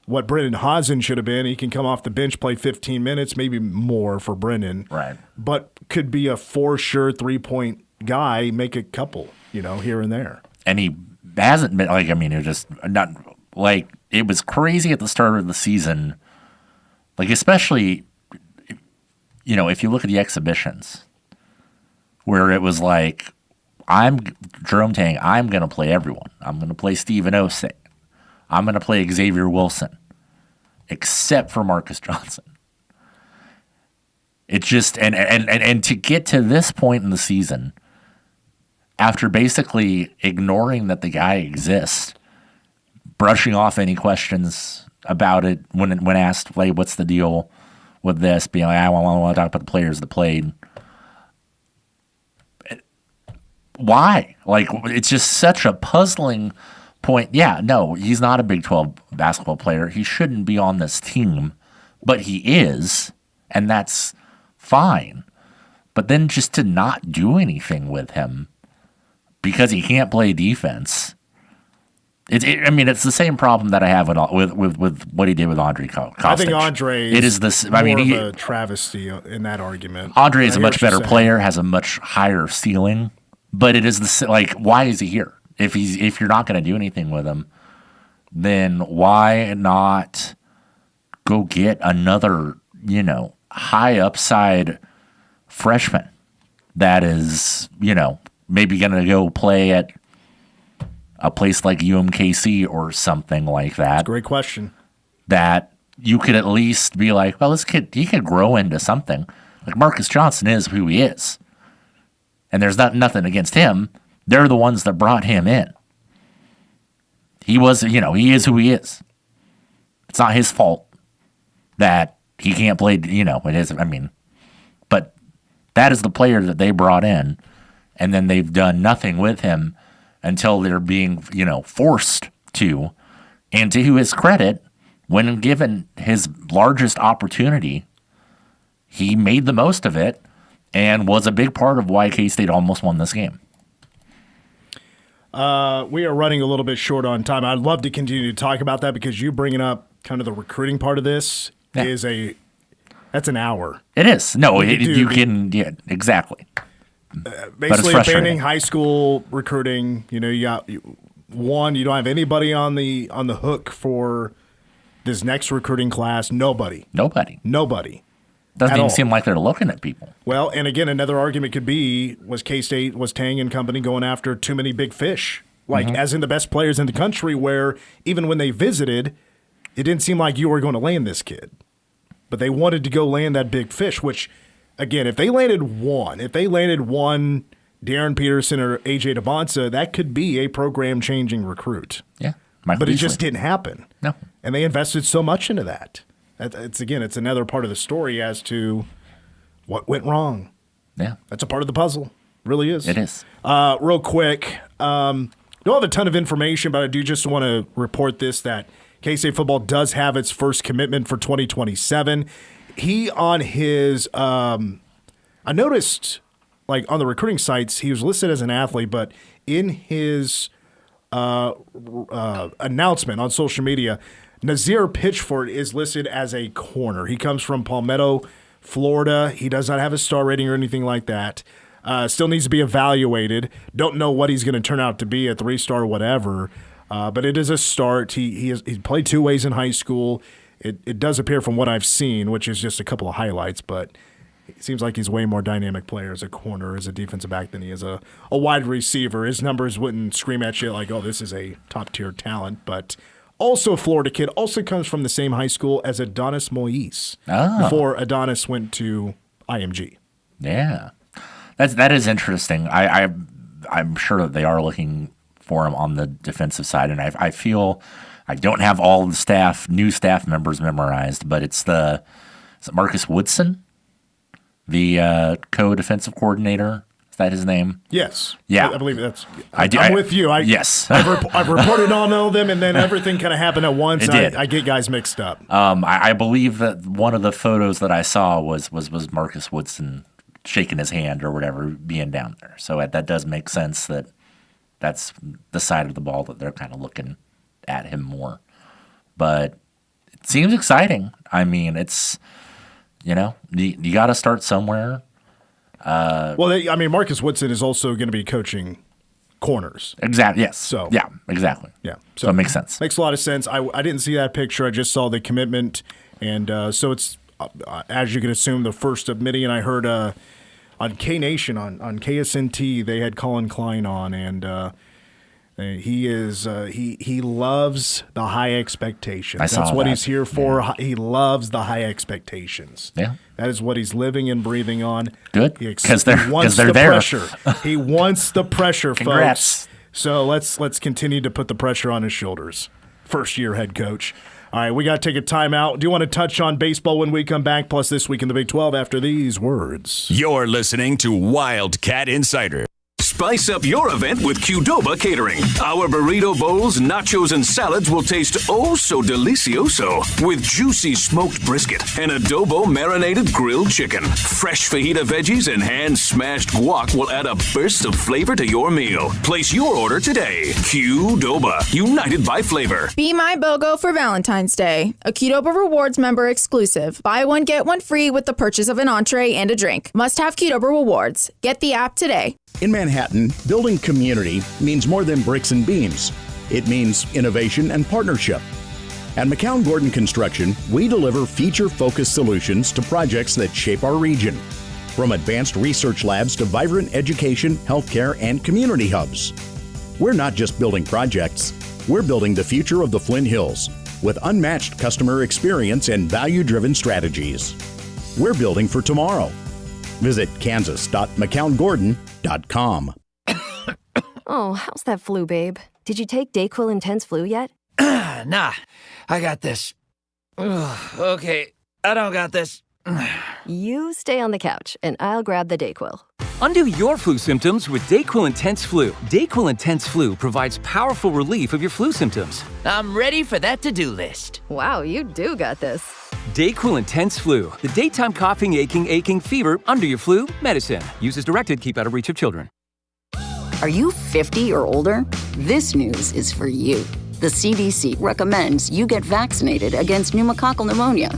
what Brennan Hazen should have been. He can come off the bench, play 15 minutes, maybe more for Brennan. Right. But could be a for sure 3-point guy, make a couple, here and there. And he hasn't been it just not like it was crazy at the start of the season. Like, especially, if you look at the exhibitions where it was like, Jerome Tang, I'm going to play everyone. I'm going to play Stephen Osei. I'm going to play Xavier Wilson, except for Marcus Johnson. It's just, and to get to this point in the season, after basically ignoring that the guy exists, brushing off any questions about it when asked, like, what's the deal with this, being like, I want to talk about the players that played. Why? Like, it's just such a puzzling point. Yeah, no, he's not a Big 12 basketball player. He shouldn't be on this team, but he is, and that's fine. But then just to not do anything with him because he can't play defense. It's the same problem that I have with what he did with Andre Kostic. I think Andre is more of a travesty in that argument. Andre is a much better player, has a much higher ceiling, but it is why is he here? If you're not going to do anything with him, then why not go get another, high upside freshman that is, maybe going to go play at a place like UMKC or something like that. That's a great question. That you could at least be like, well, this kid, he could grow into something. Like Marcus Johnson is who he is. And there's nothing against him. They're the ones that brought him in. He was, he is who he is. It's not his fault that he can't play, it is, but that is the player that they brought in, and then they've done nothing with him until they're being, forced to. And to his credit, when given his largest opportunity, he made the most of it and was a big part of why K-State almost won this game. We are running a little bit short on time. I'd love to continue to talk about that because you bringing up kind of the recruiting part of this that's an hour. It is. No, you can, exactly. Basically, abandoning high school recruiting. You got you don't have anybody on the hook for this next recruiting class. Nobody. Doesn't even seem like they're looking at people. Well, and again, another argument could be, was K-State, was Tang and company going after too many big fish? Like, as in the best players in the country, where even when they visited, it didn't seem like you were going to land this kid. But they wanted to go land that big fish, which, again, if they landed one Darren Peterson or A.J. Devonsa, that could be a program-changing recruit. Yeah. But it just didn't happen. No. And they invested so much into that. It's another part of the story as to what went wrong. Yeah. That's a part of the puzzle. Really is. It is. Real quick, don't have a ton of information, but I do just want to report this, that K-State football does have its first commitment for 2027. He on his I noticed, like, on the recruiting sites, he was listed as an athlete, but in his announcement on social media, Nazir Pitchford is listed as a corner. He comes from Palmetto, Florida. He does not have a star rating or anything like that. Still needs to be evaluated. Don't know what he's going to turn out to be, a 3-star, whatever. But it is a start. He played 2 ways in high school. It does appear from what I've seen, which is just a couple of highlights, but it seems like he's a way more dynamic player as a corner, as a defensive back, than he is a wide receiver. His numbers wouldn't scream at you like, oh, this is a top-tier talent, but also a Florida kid, also comes from the same high school as Adonis Moise before Adonis went to IMG. Yeah. That is interesting. I'm sure that they are looking for him on the defensive side, and I feel I don't have all the new staff members memorized, but is it Marcus Woodson, the co-defensive coordinator? Is that his name? Yes. Yeah. I believe that's. I'm with you. Yes. I've reported on all of them, and then everything kind of happened at once. It did. I get guys mixed up. I believe that one of the photos that I saw was Marcus Woodson shaking his hand or whatever, being down there. So that does make sense that that's the side of the ball that they're kind of looking at him more. But it seems exciting. I mean, it's, you got to start somewhere. Marcus Woodson is also going to be coaching corners. Exactly. Yes. So yeah, exactly. Yeah. So it makes sense. Makes a lot of sense. I didn't see that picture. I just saw the commitment, and so it's as you can assume the first of many. And I heard on K Nation on KSNT they had Colin Klein on, and he loves the high expectations. That's what he's here for. Yeah. He loves the high expectations. Yeah. That is what he's living and breathing on. Good, because they're there. Pressure. He wants the pressure, Congrats. Folks. So let's continue to put the pressure on his shoulders. First-year head coach. All right, we got to take a timeout. Do you want to touch on baseball when we come back? Plus this week in the Big 12 after these words. You're listening to Wildcat Insider. Spice up your event with Qdoba Catering. Our burrito bowls, nachos, and salads will taste oh so delicioso with juicy smoked brisket and adobo marinated grilled chicken. Fresh fajita veggies and hand-smashed guac will add a burst of flavor to your meal. Place your order today. Qdoba, united by flavor. Be my BOGO for Valentine's Day. A Qdoba Rewards member exclusive. Buy one, get one free with the purchase of an entree and a drink. Must have Qdoba Rewards. Get the app today. In Manhattan, building community means more than bricks and beams. It means innovation and partnership. At McCown Gordon Construction, we deliver feature-focused solutions to projects that shape our region. From advanced research labs to vibrant education, healthcare, and community hubs. We're not just building projects, we're building the future of the Flint Hills with unmatched customer experience and value-driven strategies. We're building for tomorrow. Visit kansas.mccown-gordon.com. Oh, how's that flu, babe? Did you take DayQuil Intense Flu yet? Nah, I got this. Ugh, okay, I don't got this. You stay on the couch, and I'll grab the DayQuil. Undo your flu symptoms with DayQuil Intense Flu. DayQuil Intense Flu provides powerful relief of your flu symptoms. I'm ready for that to-do list. Wow, you do got this. DayQuil Intense Flu. The daytime coughing, aching, fever, under your flu, medicine. Use as directed, keep out of reach of children. Are you 50 or older? This news is for you. The CDC recommends you get vaccinated against pneumococcal pneumonia.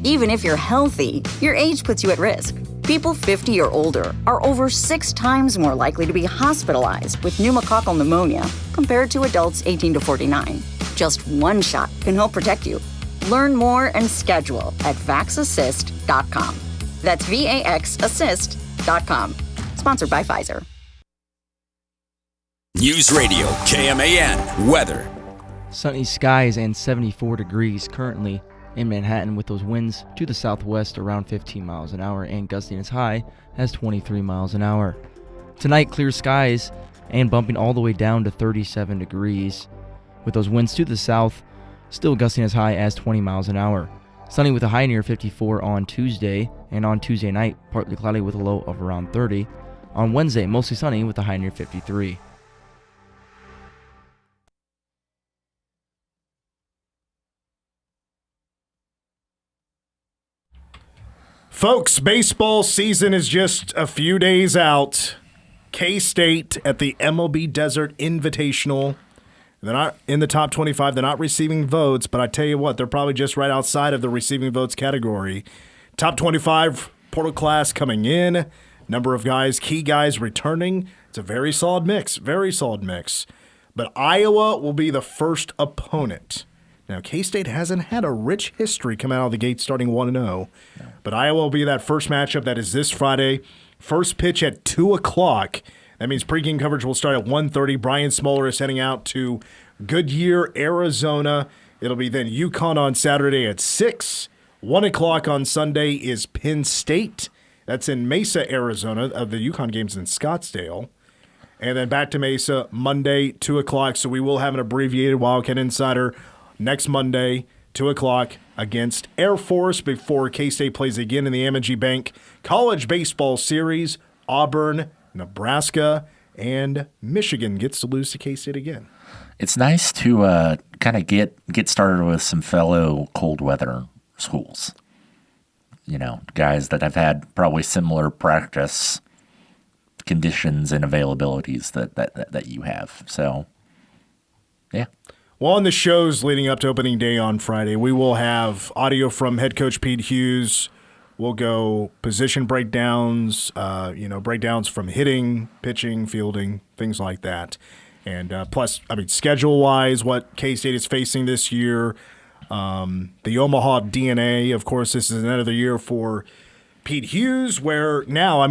Even if you're healthy, your age puts you at risk. People 50 or older are over 6 times more likely to be hospitalized with pneumococcal pneumonia compared to adults 18 to 49. Just one shot can help protect you. Learn more and schedule at vaxassist.com. That's VAXassist.com. Sponsored by Pfizer. News Radio KMAN weather. Sunny skies and 74 degrees currently in Manhattan with those winds to the southwest around 15 miles an hour and gusting as high as 23 miles an hour. Tonight, clear skies and bumping all the way down to 37 degrees with those winds to the south still gusting as high as 20 miles an hour. Sunny with a high near 54 on Tuesday, and on Tuesday night, partly cloudy with a low of around 30. On Wednesday, mostly sunny with a high near 53. Folks, baseball season is just a few days out. K-State at the MLB Desert Invitational. They're not in the top 25. They're not receiving votes, but I tell you what, they're probably just right outside of the receiving votes category. Top 25 portal class coming in. Number of guys, key guys returning. It's a very solid mix, But Iowa will be the first opponent. Now, K-State hasn't had a rich history coming out of the gate starting 1-0. But Iowa will be that first matchup that is this Friday. First pitch at 2 o'clock. That means pregame coverage will start at 1:30. Brian Smoller is heading out to Goodyear, Arizona. It'll be then UConn on Saturday at 6. 1 o'clock on Sunday is Penn State. That's in Mesa, Arizona. The UConn game's in Scottsdale. And then back to Mesa Monday, 2 o'clock. So we will have an abbreviated Wildcat Insider next Monday, 2 o'clock, against Air Force before K-State plays again in the M&G Bank College Baseball Series. Auburn, Nebraska, and Michigan gets to lose to K-State again. It's nice to kind of get started with some fellow cold weather schools. You know, guys that have had probably similar practice conditions and availabilities that you have. So, yeah. Well, on the shows leading up to opening day on Friday, we will have audio from head coach Pete Hughes. We'll go position breakdowns, breakdowns from hitting, pitching, fielding, things like that. And plus, schedule-wise, what K-State is facing this year, the Omaha DNA, of course, this is another year for Pete Hughes, where now,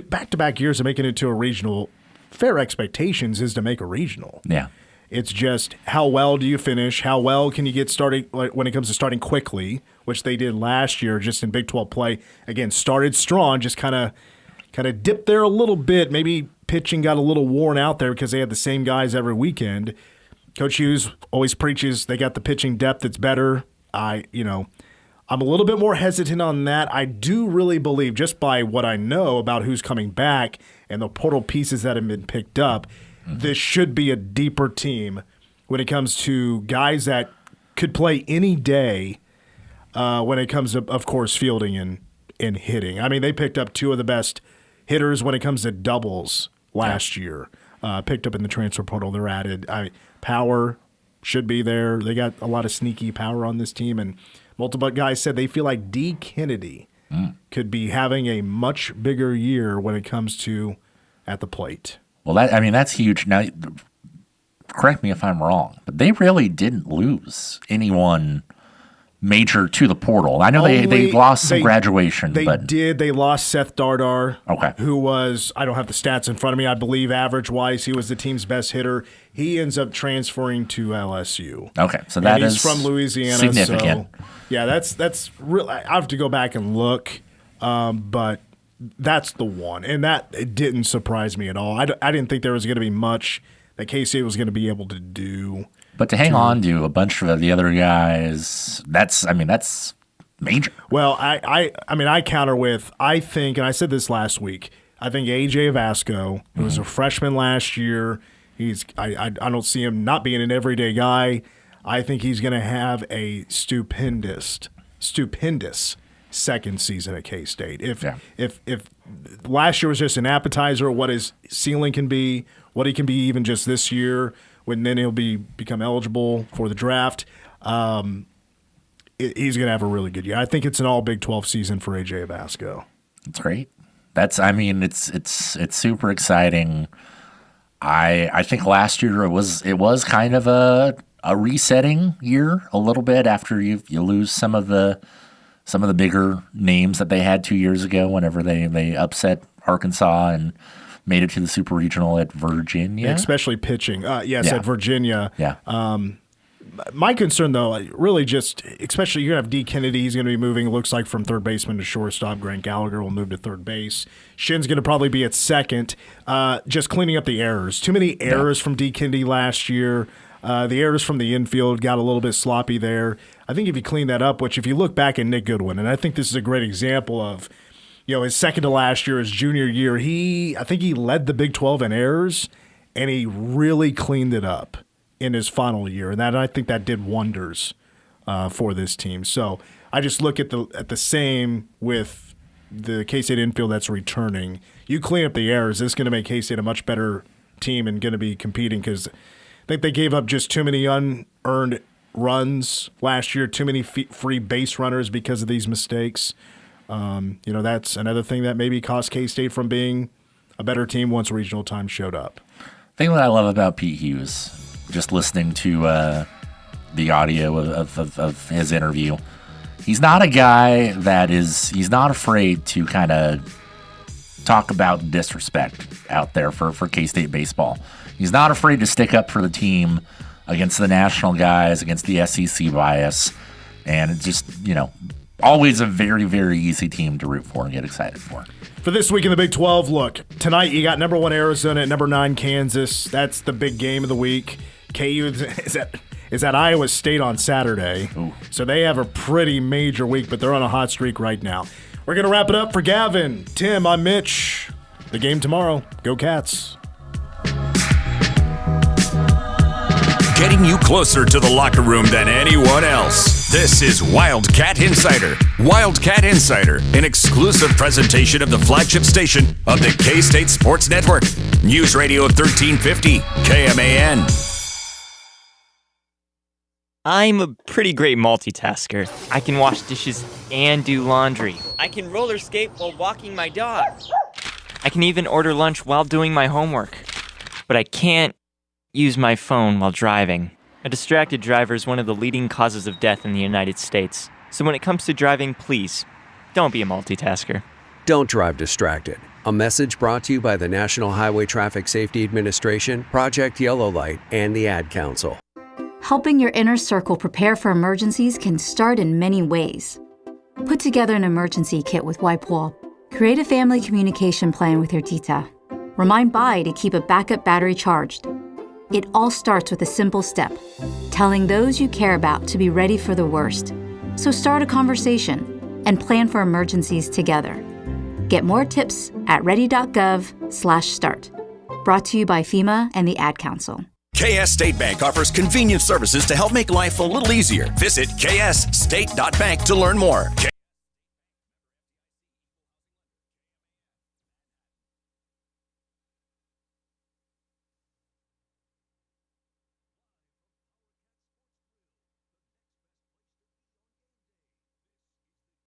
back-to-back years of making it to a regional, fair expectations is to make a regional. Yeah. It's just how well do you finish? How well can you get started when it comes to starting quickly, which they did last year just in Big 12 play. Again, started strong, just kind of dipped there a little bit. Maybe pitching got a little worn out there because they had the same guys every weekend. Coach Hughes always preaches they got the pitching depth that's better. I'm a little bit more hesitant on that. I do really believe, just by what I know about who's coming back and the portal pieces that have been picked up, this should be a deeper team when it comes to guys that could play any day when it comes to, of course, fielding and hitting. They picked up 2 of the best hitters when it comes to doubles last year. Picked up in the transfer portal. They're added. Power should be there. They got a lot of sneaky power on this team, and multiple guys said they feel like D. Kennedy could be having a much bigger year when it comes to at the plate. Well, that's huge. Now, correct me if I'm wrong, but they really didn't lose anyone major to the portal. I know they lost some graduation. They lost Seth Dardar, okay, who was, I don't have the stats in front of me, I believe average-wise, he was the team's best hitter. He ends up transferring to LSU. Okay, so that is he's from Louisiana. significant. So, yeah, that's real. I have to go back and look, but that's the one. And it didn't surprise me at all. I didn't think there was going to be much that K-State was going to be able to do. But to hang on to a bunch of the other guys, that's major. Well, I counter with, I think, and I said this last week, I think A.J. Vasco, who was a freshman last year, I don't see him not being an everyday guy. I think he's going to have a stupendous second season at K-State. If last year was just an appetizer, what his ceiling can be, what he can be even just this year, when then he'll become eligible for the draft, he's going to have a really good year. I think it's an all Big 12 season for A.J. Vasco. That's great. It's super exciting. I think last year it was kind of a resetting year a little bit after you lose some of the bigger names that they had 2 years ago whenever they upset Arkansas and made it to the Super Regional at Virginia. Especially pitching. Yes, Yeah. at Virginia. Yeah. My concern, though, really just, especially you're going to have D. Kennedy. He's going to be moving, it looks like, from third baseman to shortstop. Grant Gallagher will move to third base. Shin's going to probably be at second. Just cleaning up the errors. Too many errors from D. Kennedy last year. The errors from the infield got a little bit sloppy there. I think if you clean that up, which if you look back at Nick Goodwin, and I think this is a great example of, his second to last year, his junior year, I think he led the Big 12 in errors, and he really cleaned it up in his final year, and I think that did wonders for this team. So I just look at the same with the K-State infield that's returning. You clean up the errors, this is going to make K-State a much better team and going to be competing, because I think they gave up just too many unearned runs last year, too many free base runners because of these mistakes. That's another thing that maybe cost K-State from being a better team once regional time showed up. The thing that I love about Pete Hughes, just listening to the audio of his interview, he's not a guy he's not afraid to kind of talk about disrespect out there for K-State baseball. He's not afraid to stick up for the team against the national guys, against the SEC bias, and it's just, always a very, very easy team to root for and get excited for. For this week in the Big 12, look, tonight you got number 1 Arizona at number 9 Kansas. That's the big game of the week. KU is at Iowa State on Saturday. Ooh. So they have a pretty major week, but they're on a hot streak right now. We're going to wrap it up for Gavin. Tim, I'm Mitch. The game tomorrow. Go Cats. Getting you closer to the locker room than anyone else. This is Wildcat Insider. Wildcat Insider, an exclusive presentation of the flagship station of the K-State Sports Network. News Radio 1350, KMAN. I'm a pretty great multitasker. I can wash dishes and do laundry. I can roller skate while walking my dog. I can even order lunch while doing my homework. But I can't use my phone while driving. A distracted driver is one of the leading causes of death in the United States. So when it comes to driving, please, don't be a multitasker. Don't drive distracted. A message brought to you by the National Highway Traffic Safety Administration, Project Yellow Light, and the Ad Council. Helping your inner circle prepare for emergencies can start in many ways. Put together an emergency kit with Wipe Wall. Create a family communication plan with your tita. Remind Bai to keep a backup battery charged. It all starts with a simple step, telling those you care about to be ready for the worst. So start a conversation and plan for emergencies together. Get more tips at ready.gov/start. Brought to you by FEMA and the Ad Council. KS State Bank offers convenient services to help make life a little easier. Visit ksstate.bank to learn more.